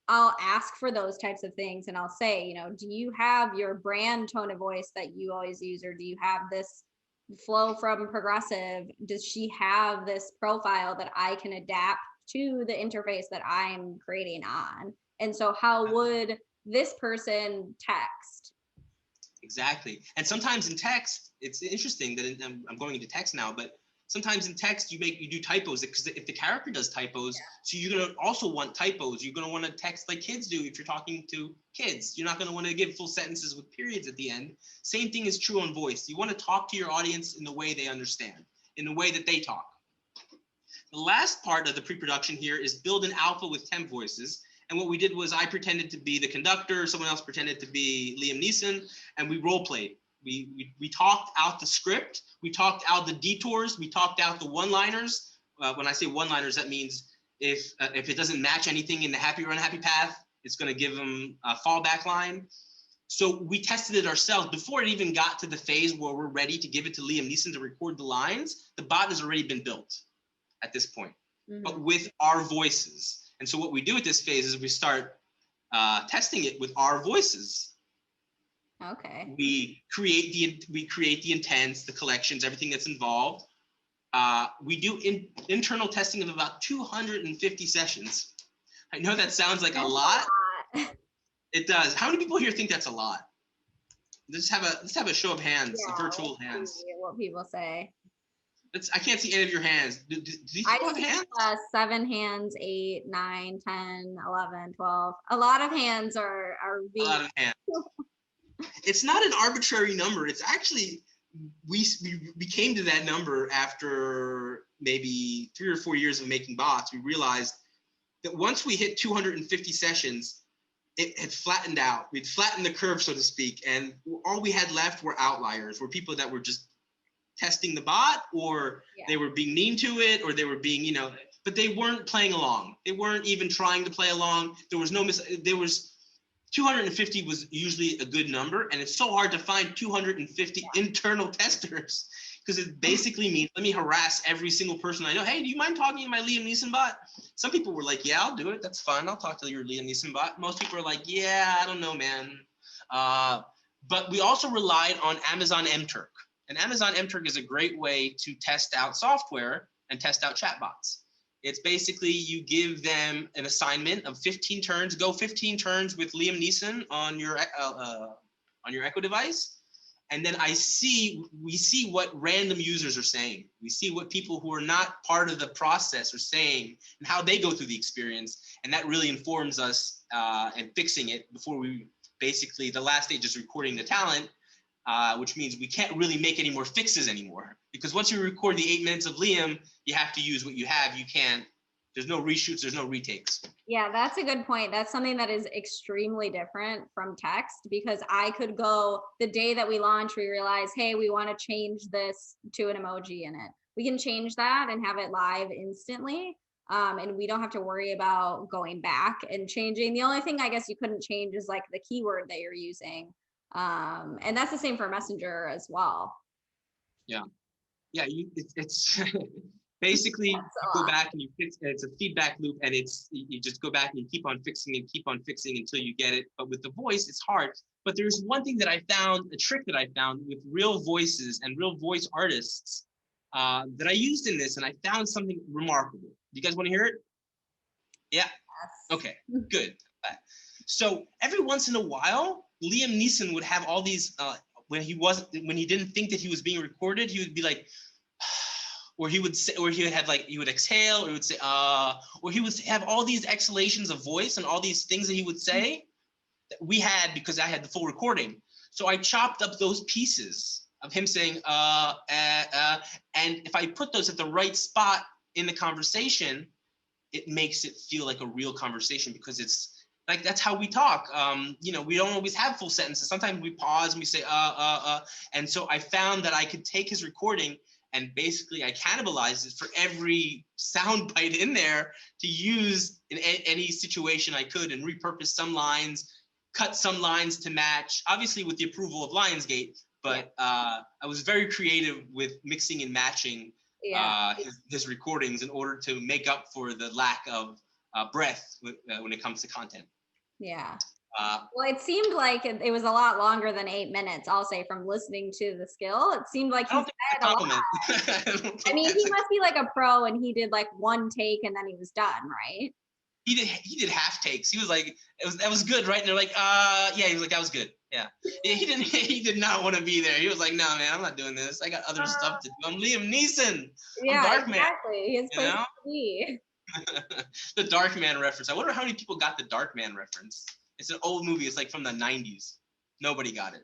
I'll ask for those types of things, and I'll say, do you have your brand tone of voice that you always use, or do you have this flow from Progressive? Does she have this profile that I can adapt to the interface that I'm creating on? And so how would this person text? Exactly. And sometimes in text, it's interesting that I'm going into text now, but sometimes in text you do typos, because if the character does typos, so you're going to also want typos. You're going to want to text like kids do if you're talking to kids. You're not going to want to give full sentences with periods at the end. Same thing is true on voice. You want to talk to your audience in the way they understand, in the way that they talk. The last part of the pre-production here is build an alpha with temp voices. And what we did was I pretended to be the conductor, someone else pretended to be Liam Neeson, and we role played. We talked out the script, we talked out the detours, we talked out the one-liners. When I say one-liners, that means if it doesn't match anything in the happy or unhappy path, it's going to give them a fallback line. So we tested it ourselves before it even got to the phase where we're ready to give it to Liam Neeson to record the lines. The bot has already been built at this point, but with our voices. And so what we do at this phase is we start testing it with our voices. Okay. We create the intents, the collections, everything that's involved. We do internal testing of about 250 sessions. I know that sounds like a lot. It does. How many people here think that's a lot? Let's have a show of hands, virtual hands. What people say. I can't see any of your hands. Do you have hands? 7 hands, 8, 9, 10, 11, 12. A lot of hands are being. A lot of hands. It's not an arbitrary number. It's actually, we came to that number after maybe 3 or 4 years of making bots. We realized that once we hit 250 sessions, it had flattened out. We'd flattened the curve, so to speak, and all we had left were outliers, were people that were just testing the bot, or they were being mean to it, or they were being, but they weren't playing along. They weren't even trying to play along. There was 250 was usually a good number, and it's so hard to find 250 internal testers, because it basically means, let me harass every single person I know. Hey, do you mind talking to my Liam Neeson bot? Some people were like, yeah, I'll do it. That's fine. I'll talk to your Liam Neeson bot. Most people are like, yeah, I don't know, man. But we also relied on Amazon MTurk. And Amazon MTurk is a great way to test out software and test out chatbots. It's basically you give them an assignment of 15 turns. Go 15 turns with Liam Neeson on your Echo device, and then we see what random users are saying. We see what people who are not part of the process are saying and how they go through the experience, and that really informs us and fixing it before we basically, the last stage is recording the talent. Which means we can't really make any more fixes anymore, because once you record the 8 minutes of Liam, you have to use what you have. You can't, there's no reshoots, there's no retakes. Yeah, that's a good point. That's something that is extremely different from text, because I could go the day that we launch, we realize, hey, we want to change this to an emoji in it. We can change that and have it live instantly. And we don't have to worry about going back and changing. The only thing I guess you couldn't change is like the keyword that you're using. And that's the same for Messenger as well. Yeah, it's basically you go back and it's a feedback loop, and you just go back and you keep on fixing until you get it. But with the voice, it's hard. But there's one thing that I found, a trick that I found with real voices and real voice artists that I used in this, and I found something remarkable. Do you guys want to hear it? Yeah. Yes. Okay. Good. So every once in a while, Liam Neeson would have all these when he didn't think that he was being recorded, he would be like, or he would say, or he would exhale, or he would say, or he would have all these exhalations of voice and all these things that he would say that we had, because I had the full recording. So I chopped up those pieces of him saying, and if I put those at the right spot in the conversation, it makes it feel like a real conversation, because it's like, that's how we talk. We don't always have full sentences. Sometimes we pause and we say, and so I found that I could take his recording and basically I cannibalized it for every sound bite in there to use in any situation I could, and repurpose some lines, cut some lines to match, obviously with the approval of Lionsgate, but I was very creative with mixing and matching his recordings in order to make up for the lack of breadth when it comes to content. Yeah. Well, it seemed like it was a lot longer than 8 minutes, I'll say, from listening to the skill. It seemed like he said a lot. I mean, he must be like a pro, and he did like one take and then he was done, right? He did half takes. He was like, that was good, right? And they're like, yeah, he was like, that was good. Yeah. He did not want to be there. He was like, no, man, I'm not doing this. I got other stuff to do. I'm Liam Neeson. Yeah, I'm Dark exactly. Man. His place to be. The Dark Man reference. I wonder how many people got the Dark Man reference. It's an old movie. It's like from the 90s. Nobody got it.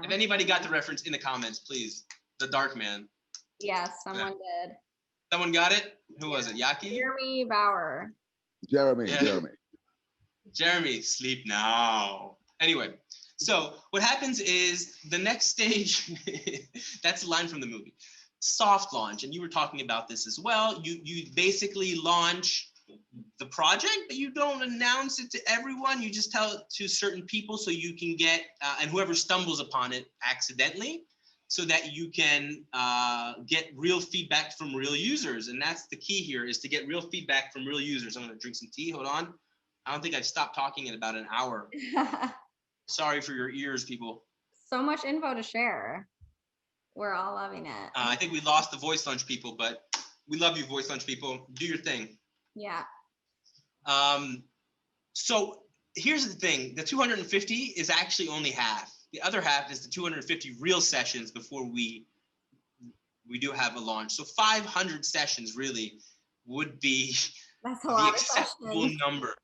If anybody got the reference, in the comments, please. The Dark Man. Yes, someone did. Someone got it? Who was it? Yaki? Jeremy Bauer. Jeremy, sleep now. Anyway, so what happens is the next stage, that's a line from the movie. Soft launch, and you were talking about this as well. You basically launch the project, but you don't announce it to everyone. You just tell it to certain people so you can get, and whoever stumbles upon it accidentally, so that you can get real feedback from real users. And that's the key here, is to get real feedback from real users. I'm gonna drink some tea, hold on. I don't think I've stopped talking in about an hour. Sorry for your ears, people. So much info to share. We're all loving it. I think we lost the Voice Lunch people, but we love you, Voice Lunch people. Do your thing. Yeah. So here's the thing. The 250 is actually only half. The other half is the 250 real sessions before we do have a launch. So 500 sessions really would be That's a the lot of acceptable questions. number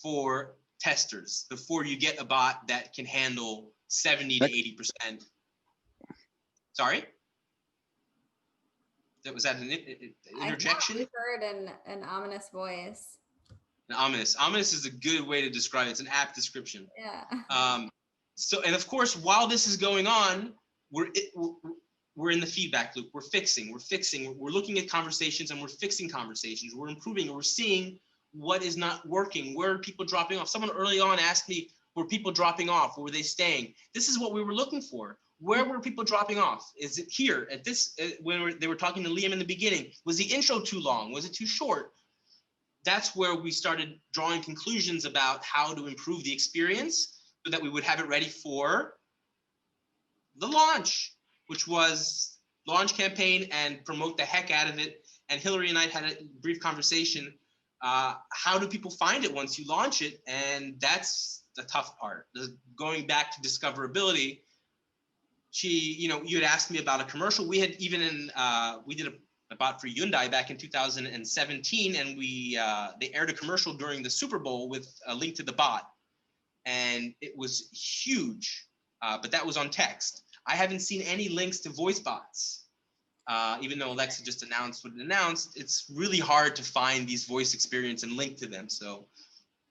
for testers before you get a bot that can handle 70 to 80%. Sorry? Was that an interjection? I heard an ominous voice. Ominous is a good way to describe it. It's an apt description. Yeah. So, and of course, while this is going on, we're in the feedback loop. We're fixing. We're looking at conversations and we're fixing conversations. We're improving. We're seeing what is not working. Where are people dropping off? Someone early on asked me, were people dropping off? Or were they staying? This is what we were looking for. Where were people dropping off? Is it here at this, when they were talking to Liam in the beginning? Was the intro too long? Was it too short? That's where we started drawing conclusions about how to improve the experience so that we would have it ready for the launch, which was launch campaign and promote the heck out of it. And Hillary and I had a brief conversation. How do people find it once you launch it? And that's the tough part. Going back to discoverability, you had asked me about a commercial. We had even we did a bot for Hyundai back in 2017, and they aired a commercial during the Super Bowl with a link to the bot, and it was huge. But that was on text. I haven't seen any links to voice bots, even though Alexa just announced what it announced. It's really hard to find these voice experience and link to them. So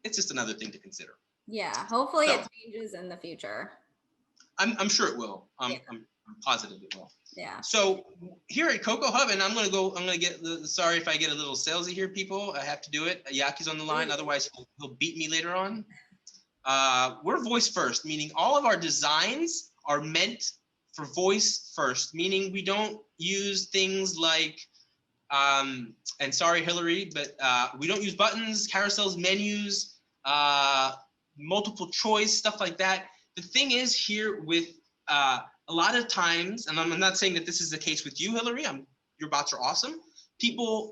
it's just another thing to consider. Yeah, hopefully it changes in the future. I'm sure it will. I'm positive it will. Yeah. So here at Cocoa Hub, and I'm gonna get sorry if I get a little salesy here, people. I have to do it. Yaki's on the line, otherwise he'll beat me later on. We're voice first, meaning all of our designs are meant for voice first, meaning we don't use things like, and sorry, Hillary, but we don't use buttons, carousels, menus, multiple choice, stuff like that. The thing is here with a lot of times, and I'm not saying that this is the case with you, Hillary, your bots are awesome.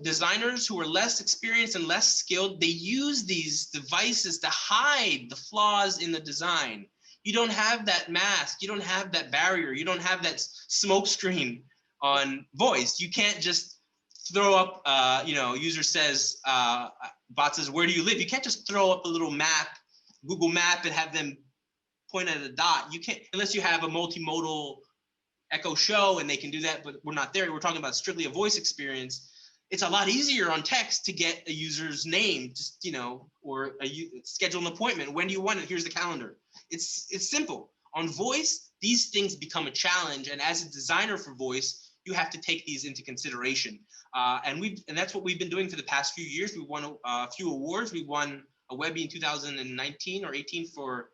Designers who are less experienced and less skilled, they use these devices to hide the flaws in the design. You don't have that mask, you don't have that barrier, you don't have that smoke screen on voice. You can't just throw up, user says, bot says, where do you live? You can't just throw up a little map, Google map, and have them point at a dot. You can't, unless you have a multimodal Echo Show and they can do that, but we're not there. We're talking about strictly a voice experience. It's a lot easier on text to get a user's name, just, or schedule an appointment. When do you want it? Here's the calendar. It's simple. On voice, these things become a challenge. And as a designer for voice, you have to take these into consideration. And that's what we've been doing for the past few years. We won a few awards. We won a Webby in 2019 or 18 for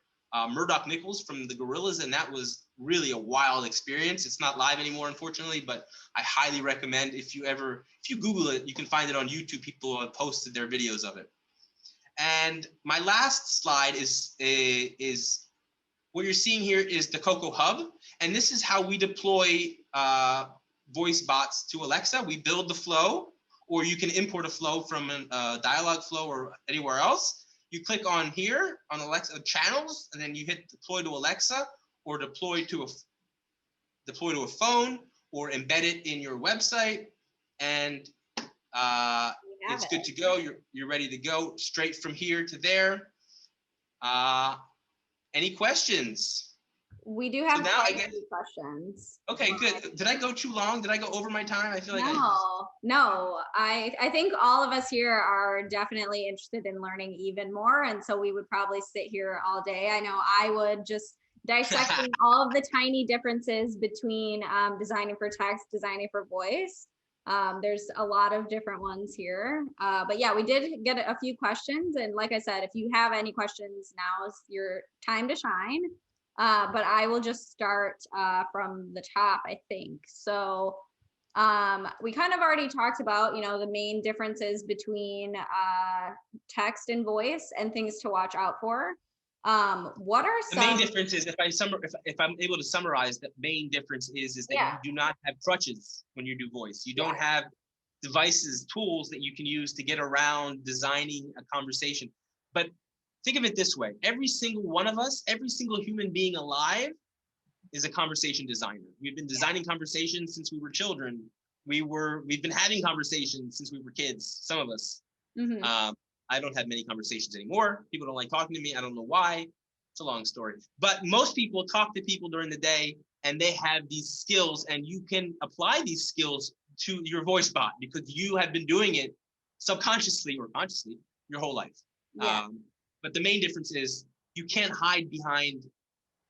Murdoch Nichols from the Gorillas, and that was really a wild experience. It's not live anymore, unfortunately, but I highly recommend if you Google it, you can find it on YouTube. People have posted their videos of it. And my last slide is what you're seeing here is the Cocoa Hub, and this is how we deploy voice bots to Alexa. We build the flow, or you can import a flow from a dialogue flow or anywhere else. You click on here on Alexa channels, and then you hit deploy to Alexa, or deploy to a phone, or embed it in your website, and it's good to go. You're ready to go straight from here to there. Any questions? We do have so now questions. Okay, good. Did I go too long? Did I go over my time? I feel like No. I think all of us here are definitely interested in learning even more, and so we would probably sit here all day. I know I would, just dissecting all of the tiny differences between designing for text, designing for voice. There's a lot of different ones here. But yeah, we did get a few questions. And like I said, if you have any questions, now is your time to shine. But I will just start from the top, I think. So we kind of already talked about, the main differences between text and voice and things to watch out for. What are The some main difference is, if I'm able to summarize, the main difference is that Yeah. you do not have crutches when you do voice. You don't Yeah. have devices, tools that you can use to get around designing a conversation. But think of it this way: every single one of us, every single human being alive, is a conversation designer. We've been designing conversations since we were children. We've been having conversations since we were kids. Some of us. Mhm. I don't have many conversations anymore. People don't like talking to me. I don't know why. It's a long story. But most people talk to people during the day, and they have these skills, and you can apply these skills to your voice bot because you have been doing it subconsciously or consciously your whole life. Yeah. But the main difference is you can't hide behind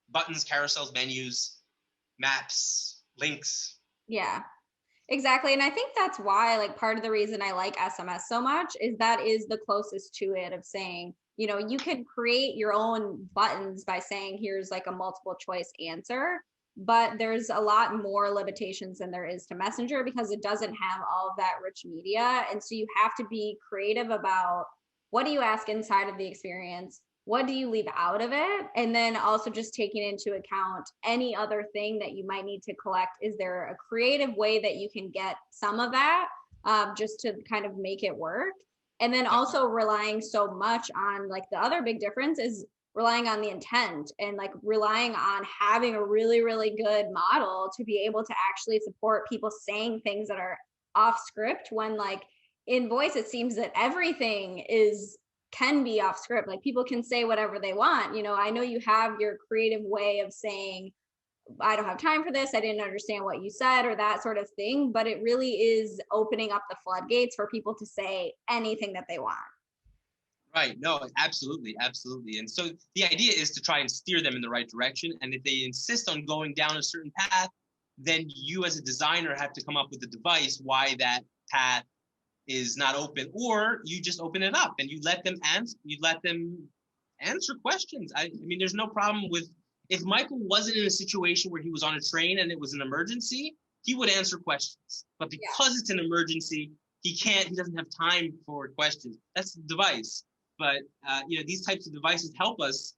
buttons, carousels, menus, maps, links. Yeah. Exactly. And I think that's why, like, part of the reason I like SMS so much is that is the closest to it of saying, you could create your own buttons by saying, here's like a multiple choice answer, but there's a lot more limitations than there is to Messenger because it doesn't have all of that rich media. And so you have to be creative about what do you ask inside of the experience? What do you leave out of it? And then also just taking into account any other thing that you might need to collect. Is there a creative way that you can get some of that just to kind of make it work? And then also relying so much on, like, the other big difference is relying on the intent and like relying on having a really, really good model to be able to actually support people saying things that are off script when, like, in voice, it seems that everything can be off script. Like, people can say whatever they want. I know you have your creative way of saying, I don't have time for this, I didn't understand what you said, or that sort of thing, but it really is opening up the floodgates for people to say anything that they want. Right. No, absolutely. Absolutely. And so the idea is to try and steer them in the right direction. And if they insist on going down a certain path, then you as a designer have to come up with a device why that path is not open, or you just open it up and you let them answer questions. I mean, there's no problem with, if Michael wasn't in a situation where he was on a train and it was an emergency, he would answer questions. But because it's an emergency, he doesn't have time for questions. That's the device. But these types of devices help us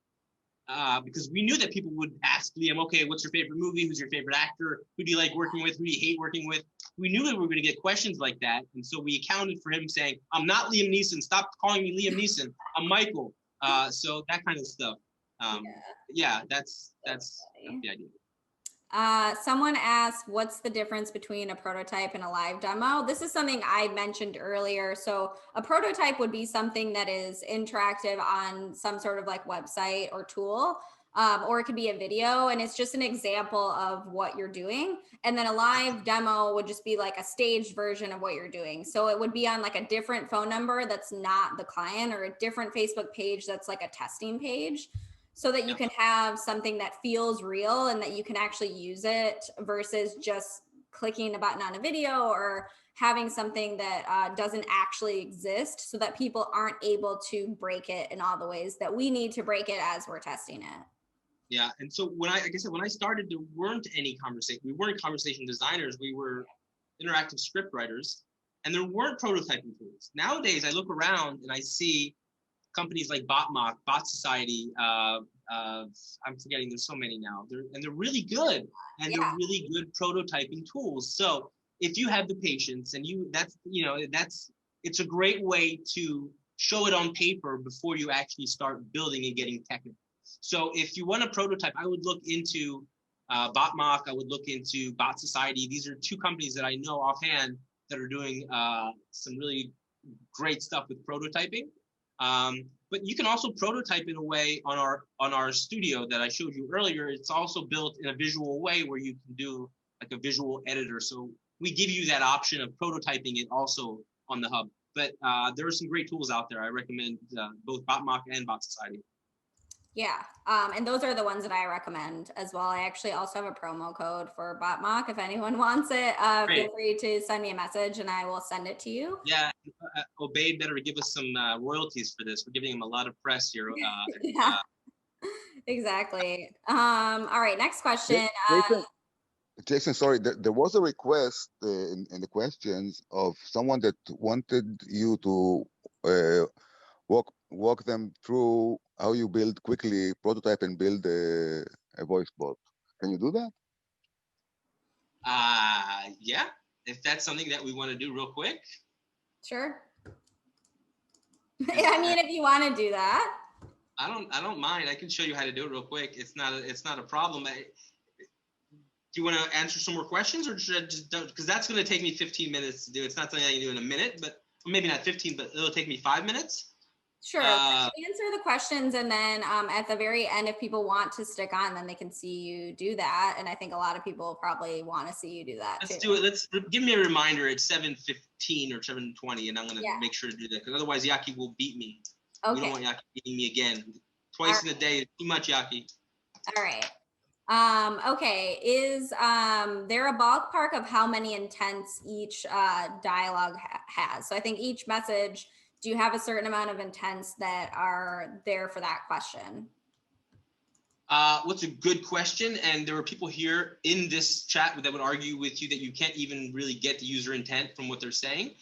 because we knew that people would ask Liam, okay, what's your favorite movie? Who's your favorite actor? Who do you like working with? Who do you hate working with? We knew that we were going to get questions like that. And so we accounted for him saying, I'm not Liam Neeson. Stop calling me Liam Neeson. I'm Michael. So that kind of stuff. That's the idea. Someone asked, what's the difference between a prototype and a live demo? This is something I mentioned earlier. So a prototype would be something that is interactive on some sort of like website or tool, or it could be a video, and it's just an example of what you're doing. And then a live demo would just be like a staged version of what you're doing. So it would be on like a different phone number that's not the client, or a different Facebook page that's like a testing page, so that you can have something that feels real and that you can actually use it versus just clicking a button on a video or having something that doesn't actually exist, so that people aren't able to break it in all the ways that we need to break it as we're testing it. Yeah, and so when I started, there weren't any conversation. We weren't conversation designers. We were interactive script writers, and there weren't prototyping tools. Nowadays, I look around and I see companies like BotMock, Bot Society. I'm forgetting. There's so many now. They're really good, and they're really good prototyping tools. So if you have the patience, and it's a great way to show it on paper before you actually start building and getting technical. So if you want a prototype, I would look into BotMock. I would look into Bot Society. These are two companies that I know offhand that are doing some really great stuff with prototyping. But you can also prototype in a way on our studio that I showed you earlier. It's also built in a visual way where you can do like a visual editor. So we give you that option of prototyping it also on the hub. But there are some great tools out there. I recommend both BotMock and Bot Society. Yeah. And those are the ones that I recommend as well. I actually also have a promo code for BotMock. If anyone wants it, feel Great. free to send me a message and I will send it to you. Yeah, Obey better give us some royalties for this. We're giving him a lot of press here. Yeah, exactly. All right, next question. Jason, Jason, sorry, there was a request in the questions of someone that wanted you to walk them through how you build quickly, prototype and build a voice bot. Can you do that? Yeah, if that's something that we want to do real quick. Sure. I mean, if you want to do that. I don't mind. I can show you how to do it real quick. It's not a problem. Do you want to answer some more questions, or should I just don't? Because that's going to take me 15 minutes to do. It's not something I can do in a minute, but maybe not 15, but it'll take me 5 minutes. Sure. Let's answer the questions, and then at the very end, if people want to stick on, then they can see you do that. And I think a lot of people probably want to see you do that. Let's do it. Let's give me a reminder at 7:15 or 7:20, and I'm going to make sure to do that, because otherwise Yaki will beat me. Okay. We don't want Yaki beating me again. Twice in a day is too much, Yaki. All right. Okay, is there a ballpark of how many intents each dialogue has? So I think each message, do you have a certain amount of intents that are there for that question? What's a good question? And there are people here in this chat that would argue with you that you can't even really get the user intent from what they're saying.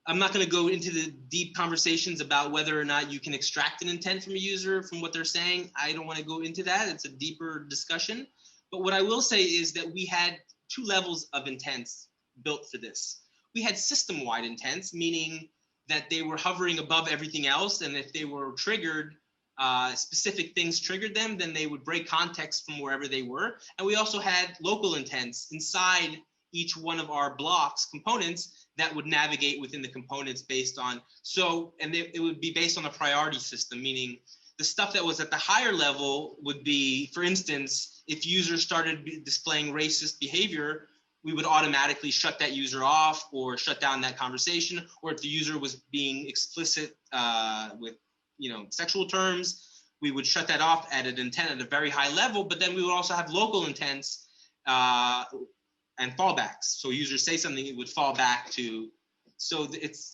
I'm not going to go into the deep conversations about whether or not you can extract an intent from a user from what they're saying. I don't want to go into that. It's a deeper discussion. But what I will say is that we had 2 levels of intents built for this. We had system-wide intents, meaning that they were hovering above everything else. And if they were triggered, specific things triggered them, then they would break context from wherever they were. And we also had local intents inside each one of our blocks, components, that would navigate within the components based on, it would be based on a priority system, meaning the stuff that was at the higher level would be, for instance, if users started displaying racist behavior, we would automatically shut that user off or shut down that conversation. Or if the user was being explicit with sexual terms, we would shut that off at an intent at a very high level. But then we would also have local intents and fallbacks. So users say something, it would fall back to. So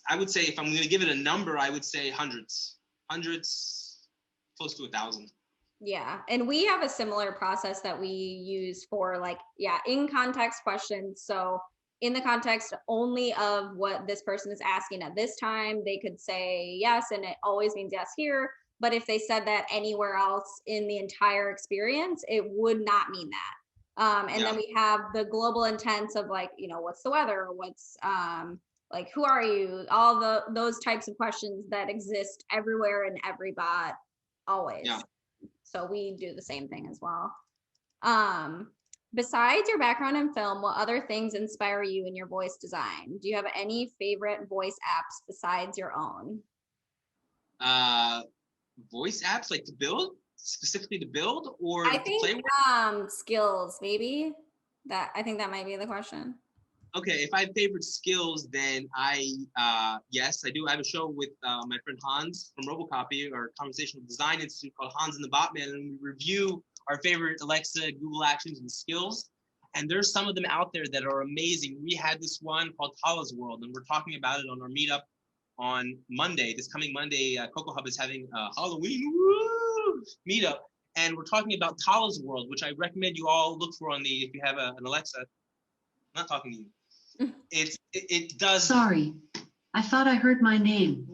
I would say, if I'm going to give it a number, I would say hundreds, close to 1,000. Yeah, and we have a similar process that we use for in context questions. So in the context only of what this person is asking at this time, they could say yes, and it always means yes here. But if they said that anywhere else in the entire experience, it would not mean that. Then we have the global intents of what's the weather, what's who are you, all those types of questions that exist everywhere in every bot always. Yeah. So we do the same thing as well. Besides your background in film, what other things inspire you in your voice design? Do you have any favorite voice apps besides your own? Voice apps to build? Specifically to build, or I to think play with? Skills, maybe. I think that might be the question. Okay, if I have favorite skills, then yes, I do. I have a show with my friend Hans from Robocopy, our conversational design institute, called Hans and the Botman, and we review our favorite Alexa, Google Actions, and skills. And there's some of them out there that are amazing. We had this one called Tala's World, and we're talking about it on our meetup on Monday. This coming Monday, Cocoa Hub is having a Halloween meetup, and we're talking about Tala's World, which I recommend you all look for if you have an Alexa. I'm not talking to you. It does. Sorry, I thought I heard my name.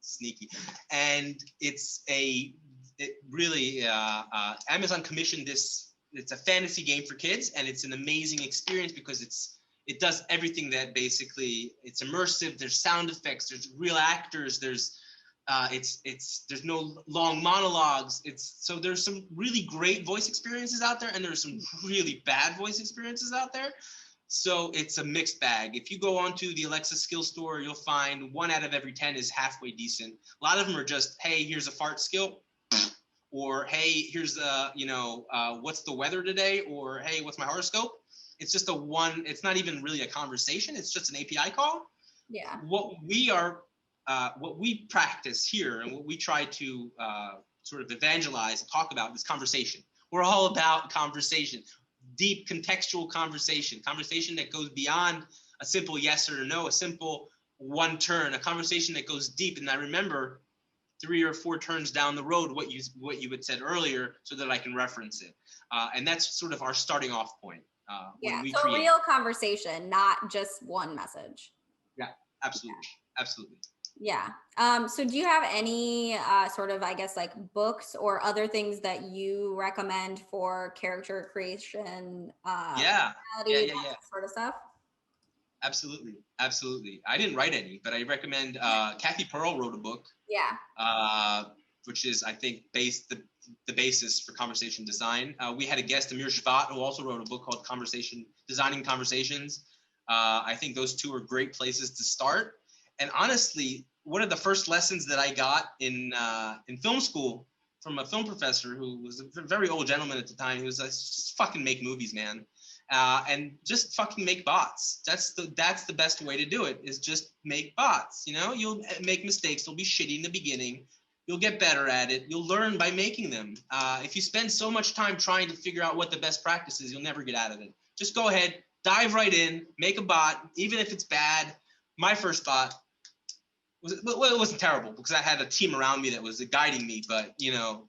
Sneaky. And Amazon commissioned this. It's a fantasy game for kids, and it's an amazing experience because it does everything that basically it's immersive. There's sound effects, there's real actors, there's no long monologues. So there's some really great voice experiences out there, and there's some really bad voice experiences out there. So it's a mixed bag. If you go onto the Alexa skill store, you'll find 1 out of every 10 is halfway decent. A lot of them are just, hey, here's a fart skill, or hey, here's what's the weather today, or hey, what's my horoscope? It's just it's not even really a conversation. It's just an API call. Yeah. What we practice here and what we try to sort of evangelize and talk about is conversation. We're all about conversation, deep contextual conversation that goes beyond a simple yes or no, a simple one turn, a conversation that goes deep. And I remember 3 or 4 turns down the road what you had said earlier, so that I can reference it. And that's sort of our starting off point. When we so create. real conversation, not just one message. Yeah, absolutely, absolutely. Yeah. So do you have any sort of, I guess, like books or other things that you recommend for character creation? Yeah. Sort of stuff. Absolutely, absolutely. I didn't write any, but I recommend. Kathy Pearl wrote a book. Yeah. Which is, I think, the basis for conversation design. We had a guest, Amir Shvat, who also wrote a book called Designing Conversations. I think those two are great places to start. And honestly, one of the first lessons that I got in film school from a film professor who was a very old gentleman at the time, he was like, just fucking make movies, man. And just fucking make bots. That's the best way to do it, is just make bots. You know, you'll make mistakes. They'll be shitty in the beginning. You'll get better at it. You'll learn by making them. If you spend so much time trying to figure out what the best practice is, you'll never get out of it. Just go ahead, dive right in, make a bot, even if it's bad. My first bot it wasn't terrible because I had a team around me that was guiding me, but you know,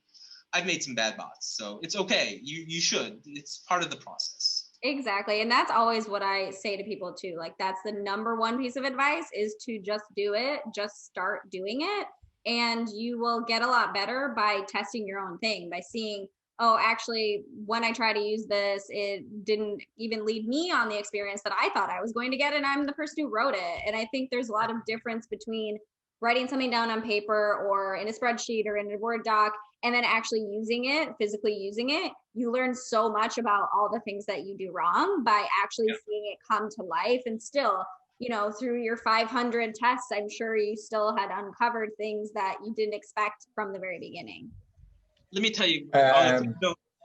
I've made some bad bots, so it's okay. You should. It's part of the process. Exactly. And that's always what I say to people too. Like, that's the number one piece of advice, is to just do it, just start doing it. And you will get a lot better by testing your own thing, by seeing, oh, actually, when I try to use this, it didn't even lead me on the experience that I thought I was going to get. And I'm the person who wrote it. And I think there's a lot of difference between writing something down on paper or in a spreadsheet or in a Word doc, and then actually using it, physically using it. You learn so much about all the things that you do wrong by actually seeing it come to life. And still, you know, through your 500 tests, I'm sure you still had uncovered things that you didn't expect from the very beginning. Let me tell you, on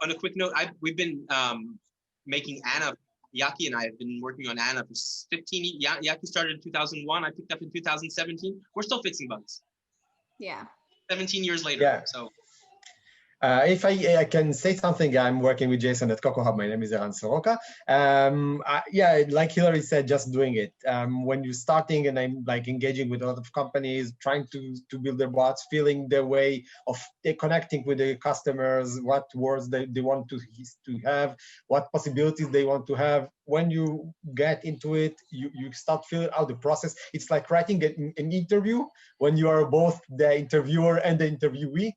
a quick note, we've been making Anna. Yaki and I have been working on Anna for 15 years. Yaki started in 2001. I picked up in 2017. We're still fixing bugs. Yeah. 17 years later. Yeah. So. If I can say something, I'm working with Jason at Coco Hub. My name is Eran Soroka. Yeah, like Hillary said, just doing it. When you're starting and I'm like engaging with a lot of companies, trying to build their bots, feeling their way of connecting with the customers, what words they want to have, what possibilities they want to have. When you get into it, you start feeling out the process. It's like writing an interview when you are both the interviewer and the interviewee.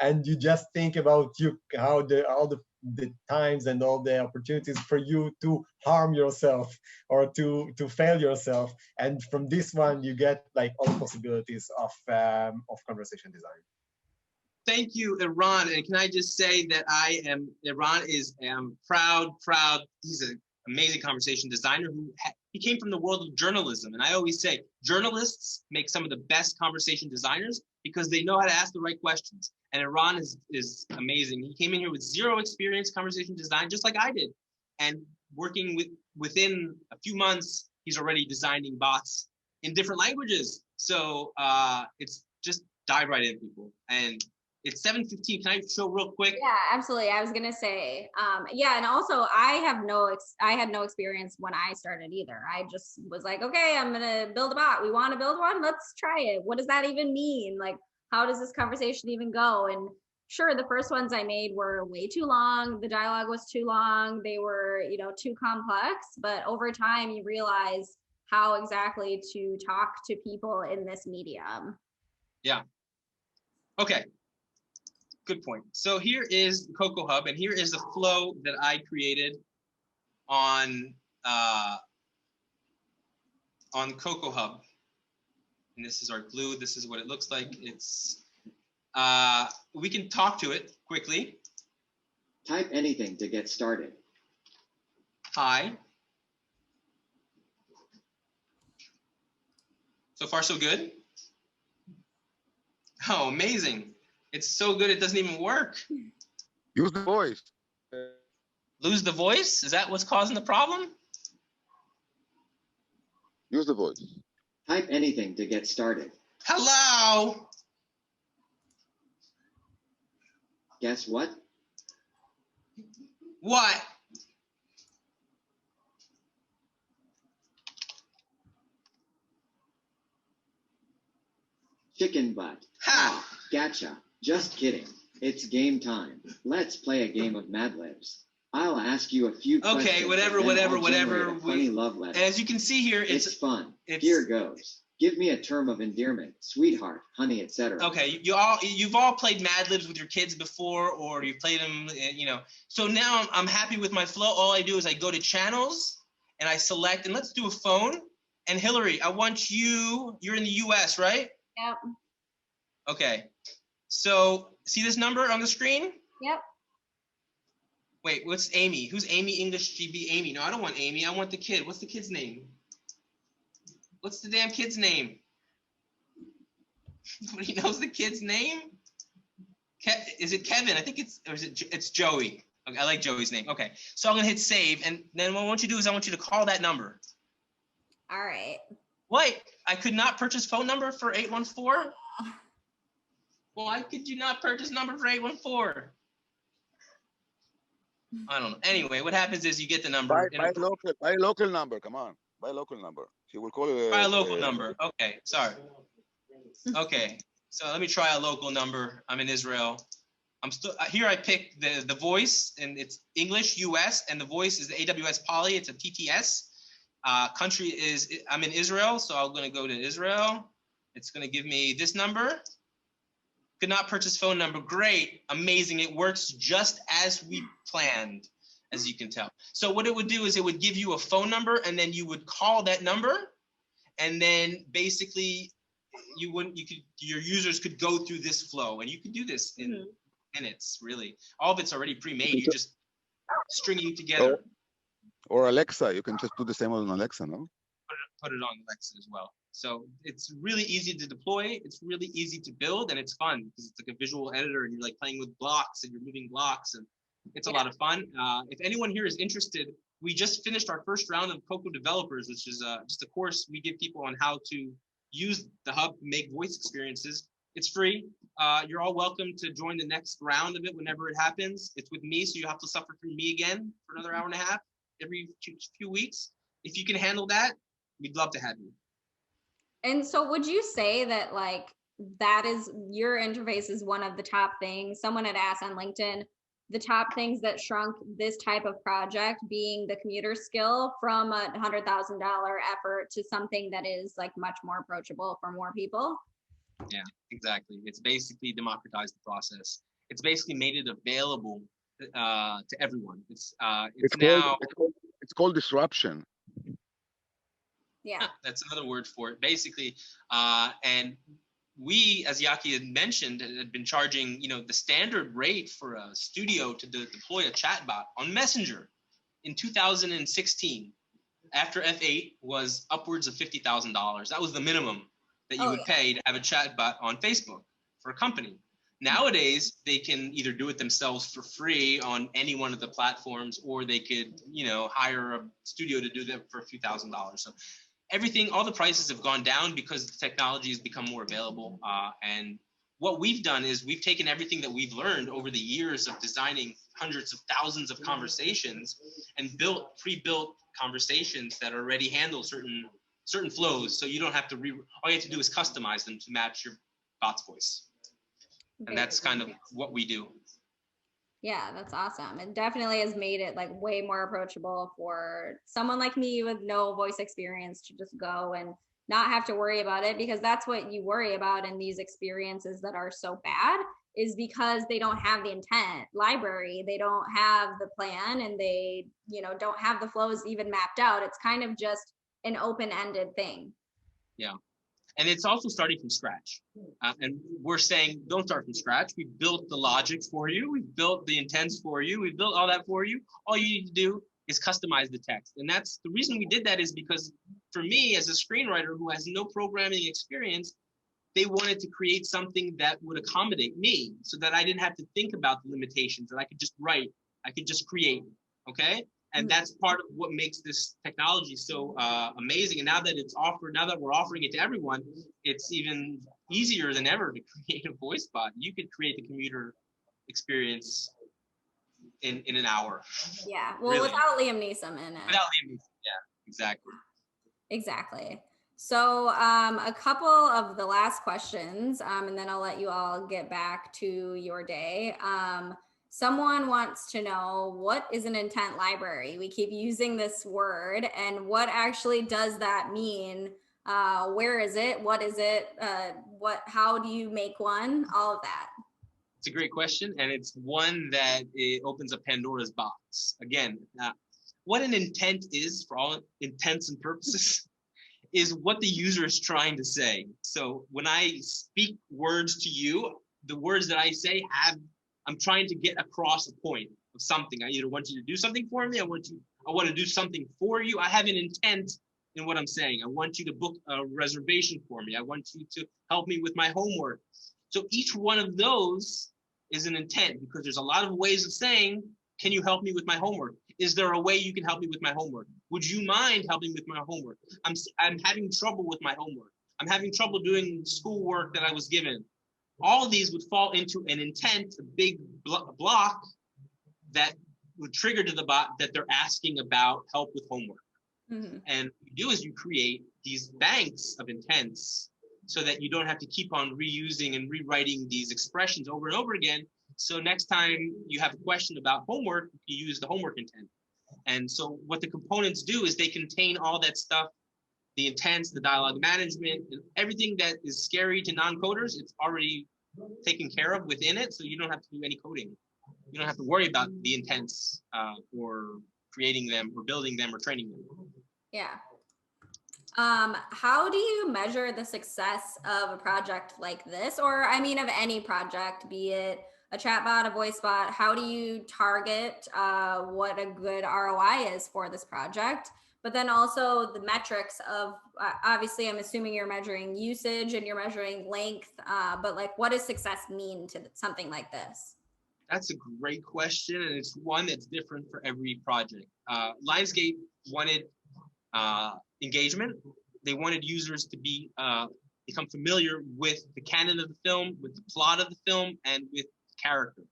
And you just think about all the times and all the opportunities for you to harm yourself or to fail yourself. And from this one, you get like all the possibilities of conversation design. Thank you, Eran. And can I just say that Eran is proud. He's an amazing conversation designer he came from the world of journalism. And I always say journalists make some of the best conversation designers because they know how to ask the right questions. And Eran is amazing. He came in here with zero experience conversation design, just like I did. And working within a few months, he's already designing bots in different languages. So it's just dive right in, people. And it's 7:15. Can I show real quick? Yeah, absolutely. I was gonna say, yeah, and also I had no experience when I started either. I just was like, okay, I'm gonna build a bot. We want to build one. Let's try it. What does that even mean? Like, how does this conversation even go? And sure, the first ones I made were way too long. The dialogue was too long. They were, you know, too complex. But over time, you realize how exactly to talk to people in this medium. Yeah. Okay. Good point. So here is the Coco Hub, and here is the flow that I created on Coco Hub. And this is our glue. This is what it looks like. It's we can talk to it quickly. Type anything to get started. Hi. So far, so good. Oh, amazing. It's so good it doesn't even work. Use the voice. Lose the voice? Is that what's causing the problem? Use the voice. Type anything to get started. Hello. Guess what? What? Chicken butt. Ha! Gotcha. Just kidding. It's game time. Let's play a game of Mad Libs. I'll ask you a few questions. Okay, whatever. A funny love letter. As you can see here, It's fun. Here goes. Give me a term of endearment, sweetheart, honey, etc. Okay, you've all played Mad Libs with your kids before, or you've played them, you know. So now I'm happy with my flow. All I do is I go to channels and I select, and let's do a phone. And Hillary, I want you're in the US, right? Yep. Okay. So see this number on the screen? Yep. Wait, what's Amy? Who's Amy English GB Amy? No, I don't want Amy. I want the kid. What's the kid's name? What's the damn kid's name? Nobody knows the kid's name? Is it Kevin? I think it's Joey. Okay, I like Joey's name. Okay, so I'm gonna hit save, and then what I want you to do is I want you to call that number. All right. Wait, I could not purchase phone number for 814? Why could you not purchase number for 814? I don't know. Anyway, what happens is you get the number. Buy local number. Come on, buy local number. She will call it. Try a local number. Okay, sorry. Okay, so let me try a local number. I'm in Israel. I'm still here. I pick the voice, and it's English US, and the voice is the AWS Poly. It's a TTS. Country is I'm in Israel, so I'm going to go to Israel. It's going to give me this number. Could not purchase phone number. Great, amazing. It works just as we planned, as you can tell. So what it would do is it would give you a phone number, and then you would call that number, and then basically your users could go through this flow, and you could do this in minutes. Really, all of it's already pre-made. You just stringing it together. Or Alexa, you can just do the same on Alexa, no? Put it on Alexa as well. So it's really easy to deploy. It's really easy to build, and it's fun because it's like a visual editor, and you're like playing with blocks, and you're moving blocks, and it's a lot of fun. If anyone here is interested, we just finished our first round of Coco developers, which is just a course we give people on how to use the hub to make voice experiences. It's free. You're all welcome to join the next round of it whenever it happens. It's with me, so you have to suffer through me again for another hour and a half every few weeks. If you can handle that, we'd love to have you. And so would you say that like that is your interface is one of the top things? Someone had asked on LinkedIn, the top things that shrunk this type of project being the commuter skill from $100,000 effort to something that is like much more approachable for more people. Yeah, exactly. It's basically democratized the process. It's basically made it available to everyone. It's called disruption. Yeah, that's another word for it. Basically, and we, as Yaki had mentioned, had been charging, the standard rate for a studio to deploy a chatbot on Messenger in 2016. After F8 was upwards of $50,000. That was the minimum that you would pay to have a chatbot on Facebook for a company. Nowadays, they can either do it themselves for free on any one of the platforms, or they could, hire a studio to do that for a few $1,000s. So all the prices have gone down because the technology has become more available. And what we've done is we've taken everything that we've learned over the years of designing hundreds of thousands of conversations and pre-built conversations that already handle certain flows. So you don't have to all you have to do is customize them to match your bot's voice. And that's kind of what we do. Yeah, that's awesome. It definitely has made it like way more approachable for someone like me with no voice experience to just go and not have to worry about it, because that's what you worry about in these experiences that are so bad, is because they don't have the intent library, they don't have the plan, and they, don't have the flows even mapped out. It's kind of just an open-ended thing. Yeah. And it's also starting from scratch. And we're saying, don't start from scratch. We built the logic for you. We built the intents for you. We built all that for you. All you need to do is customize the text. And that's the reason we did that, is because for me, as a screenwriter who has no programming experience, they wanted to create something that would accommodate me so that I didn't have to think about the limitations, that I could just write, I could just create, okay? And that's part of what makes this technology so amazing. And now that we're offering it to everyone, it's even easier than ever to create a voice bot. You could create the Commuter experience in an hour. Yeah, well, Really. without Liam Neeson in it. Without Liam Neeson, yeah, exactly. Exactly. So a couple of the last questions, and then I'll let you all get back to your day. Someone wants to know, what is an intent library? We keep using this word, and what actually does that mean? Where is it? What is it? How do you make one? All of that. It's a great question, and it's one that it opens up Pandora's box. Again, what an intent is, for all intents and purposes, is what the user is trying to say. So when I speak words to you, the words that I say I'm trying to get across a point of something. I either want you to do something for me, I want to do something for you. I have an intent in what I'm saying. I want you to book a reservation for me. I want you to help me with my homework. So each one of those is an intent, because there's a lot of ways of saying, can you help me with my homework? Is there a way you can help me with my homework? Would you mind helping with my homework? I'm having trouble with my homework. I'm having trouble doing schoolwork that I was given. All of these would fall into an intent, a big block that would trigger to the bot that they're asking about help with homework. Mm-hmm. And what you do is you create these banks of intents so that you don't have to keep on reusing and rewriting these expressions over and over again. So next time you have a question about homework, you use the homework intent. And so what the components do is they contain all that stuff, the intents, the dialogue management, everything that is scary to non-coders, it's already taken care of within it. So you don't have to do any coding. You don't have to worry about the intents or creating them or building them or training them. Yeah. How do you measure the success of a project like this, or I mean of any project, be it a chatbot, a voice bot? How do you target what a good ROI is for this project? But then also the metrics of, obviously I'm assuming you're measuring usage and you're measuring length, but like, what does success mean to something like this? That's a great question, and it's one that's different for every project. Lionsgate wanted engagement. They wanted users to become familiar with the canon of the film, with the plot of the film, and with character.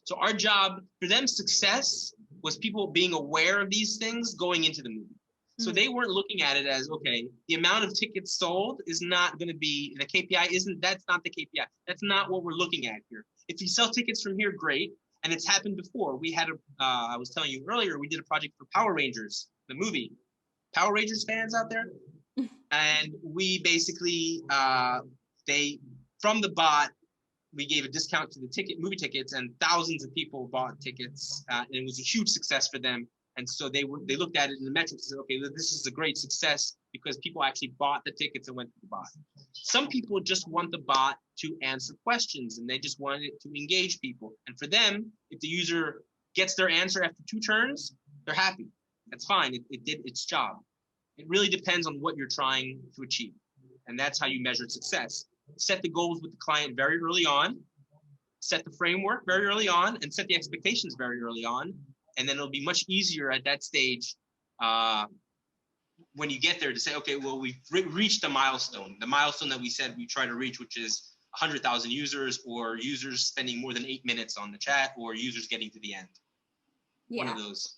So our job, for them, success was people being aware of these things going into the movie. So they weren't looking at it as, okay, the amount of tickets sold is not going to be, the KPI that's not the KPI. That's not what we're looking at here. If you sell tickets from here, great. And it's happened before. We had I was telling you earlier, we did a project for Power Rangers, the movie. Power Rangers fans out there? And we basically, from the bot, we gave a discount to the movie tickets, and thousands of people bought tickets, and it was a huge success for them. And so they looked at it in the metrics and said, okay, this is a great success because people actually bought the tickets and went to the bot. Some people just want the bot to answer questions, and they just want it to engage people. And for them, if the user gets their answer after 2 turns, they're happy. That's fine. It did its job. It really depends on what you're trying to achieve. And that's how you measure success. Set the goals with the client very early on, set the framework very early on, and set the expectations very early on. And then it'll be much easier at that stage when you get there to say, okay, well, we've reached the milestone that we said we try to reach, which is 100,000 users, or users spending more than 8 minutes on the chat, or users getting to the end. Yeah. One of those.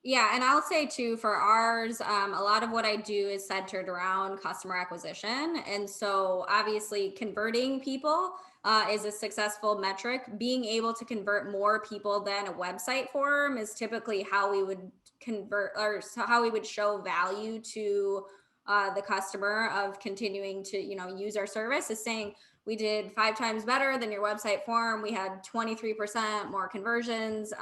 Yeah, and I'll say too, for ours, a lot of what I do is centered around customer acquisition. And so obviously converting people is a successful metric. Being able to convert more people than a website form is typically how we would convert, or how we would show value to the customer of continuing to, use our service, is saying, we did 5 times better than your website form. We had 23% more conversions.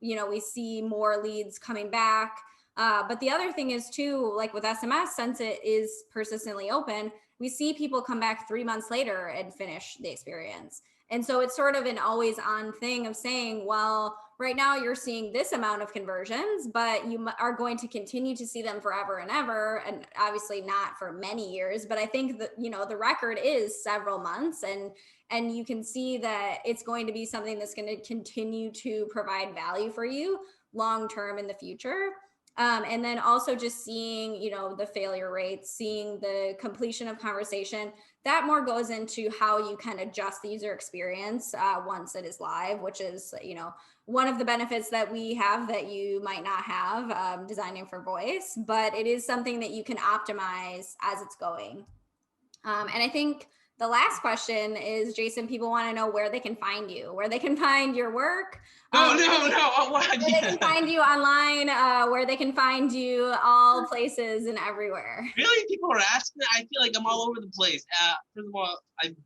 We see more leads coming back. But the other thing is too, like with SMS, since it is persistently open, we see people come back 3 months later and finish the experience. And so it's sort of an always on thing of saying, well, right now you're seeing this amount of conversions, but you are going to continue to see them forever and ever. And obviously not for many years, but I think that, the record is several months, and you can see that it's going to be something that's going to continue to provide value for you long-term in the future. And then also just seeing, you know, the failure rates, seeing the completion of conversation, that more goes into how you can adjust the user experience once it is live, which is, you know, one of the benefits that we have that you might not have designing for voice, but it is something that you can optimize as it's going. And I think the last question is, Jason, people want to know where they can find you, where they can find your work. No. Where they can find you online, where they can find you all places and everywhere. Really? People are asking? I feel like I'm all over the place. First of all, I'm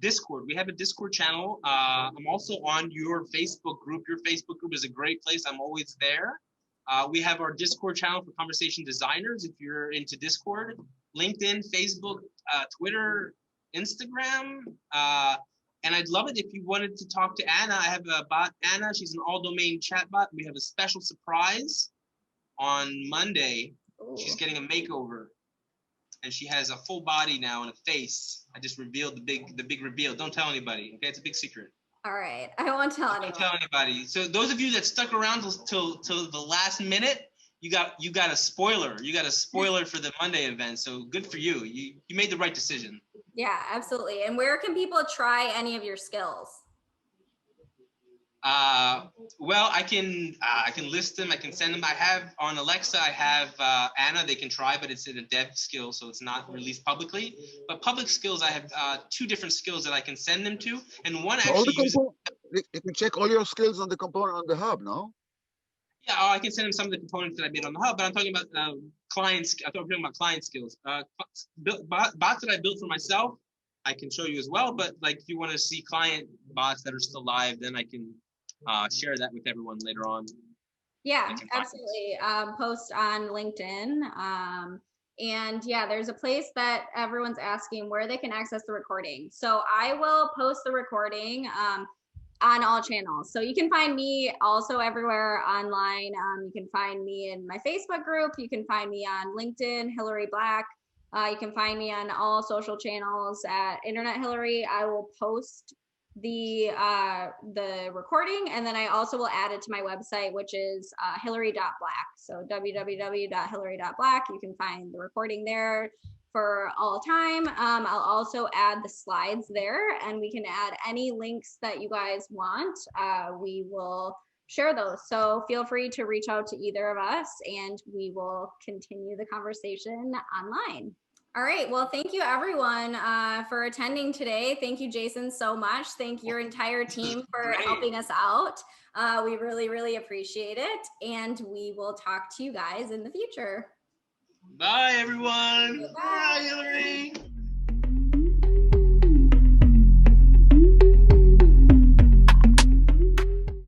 Discord. We have a Discord channel. I'm also on your Facebook group. Your Facebook group is a great place. I'm always there. We have our Discord channel for conversation designers. If you're into Discord, LinkedIn, Facebook, Twitter, Instagram. And I'd love it if you wanted to talk to Anna. I have a bot, Anna. She's an all-domain chatbot. We have a special surprise on Monday. Ooh. She's getting a makeover, and she has a full body now and a face. I just revealed the big reveal. Don't tell anybody, okay? It's a big secret. All right, I won't tell anyone. Don't tell anybody. So those of you that stuck around till the last minute, you got a spoiler. You got a spoiler for the Monday event. So good for you. You made the right decision. Yeah, absolutely. And where can people try any of your skills? Well, I can list them. I can send them. I have on Alexa. I have Anna. They can try, but it's in a dev skill, so it's not released publicly. But public skills, I have 2 different skills that I can send them to, and one actually uses. You can check all your skills on the component on the hub, no? Yeah, I can send them some of the components that I made on the hub, but I'm talking about clients. I'm talking about client skills. Bots that I built for myself, I can show you as well. But like, if you want to see client bots that are still live, then I can share that with everyone later on. Yeah, absolutely. Post on LinkedIn. And yeah, there's a place that everyone's asking where they can access the recording. So I will post the recording on all channels. So you can find me also everywhere online. You can find me in my Facebook group. You can find me on LinkedIn, Hillary Black. You can find me on all social channels at Internet Hillary. I will post the recording, and then I also will add it to my website, which is hillary.black. So www.hillary.black. You can find the recording there for all time. I'll also add the slides there, and we can add any links that you guys want. We will share those. So feel free to reach out to either of us, and we will continue the conversation online. All right. Well, thank you everyone for attending today. Thank you, Jason, so much. Thank your entire team for helping us out. We really, really appreciate it. And we will talk to you guys in the future. Bye, everyone. Bye.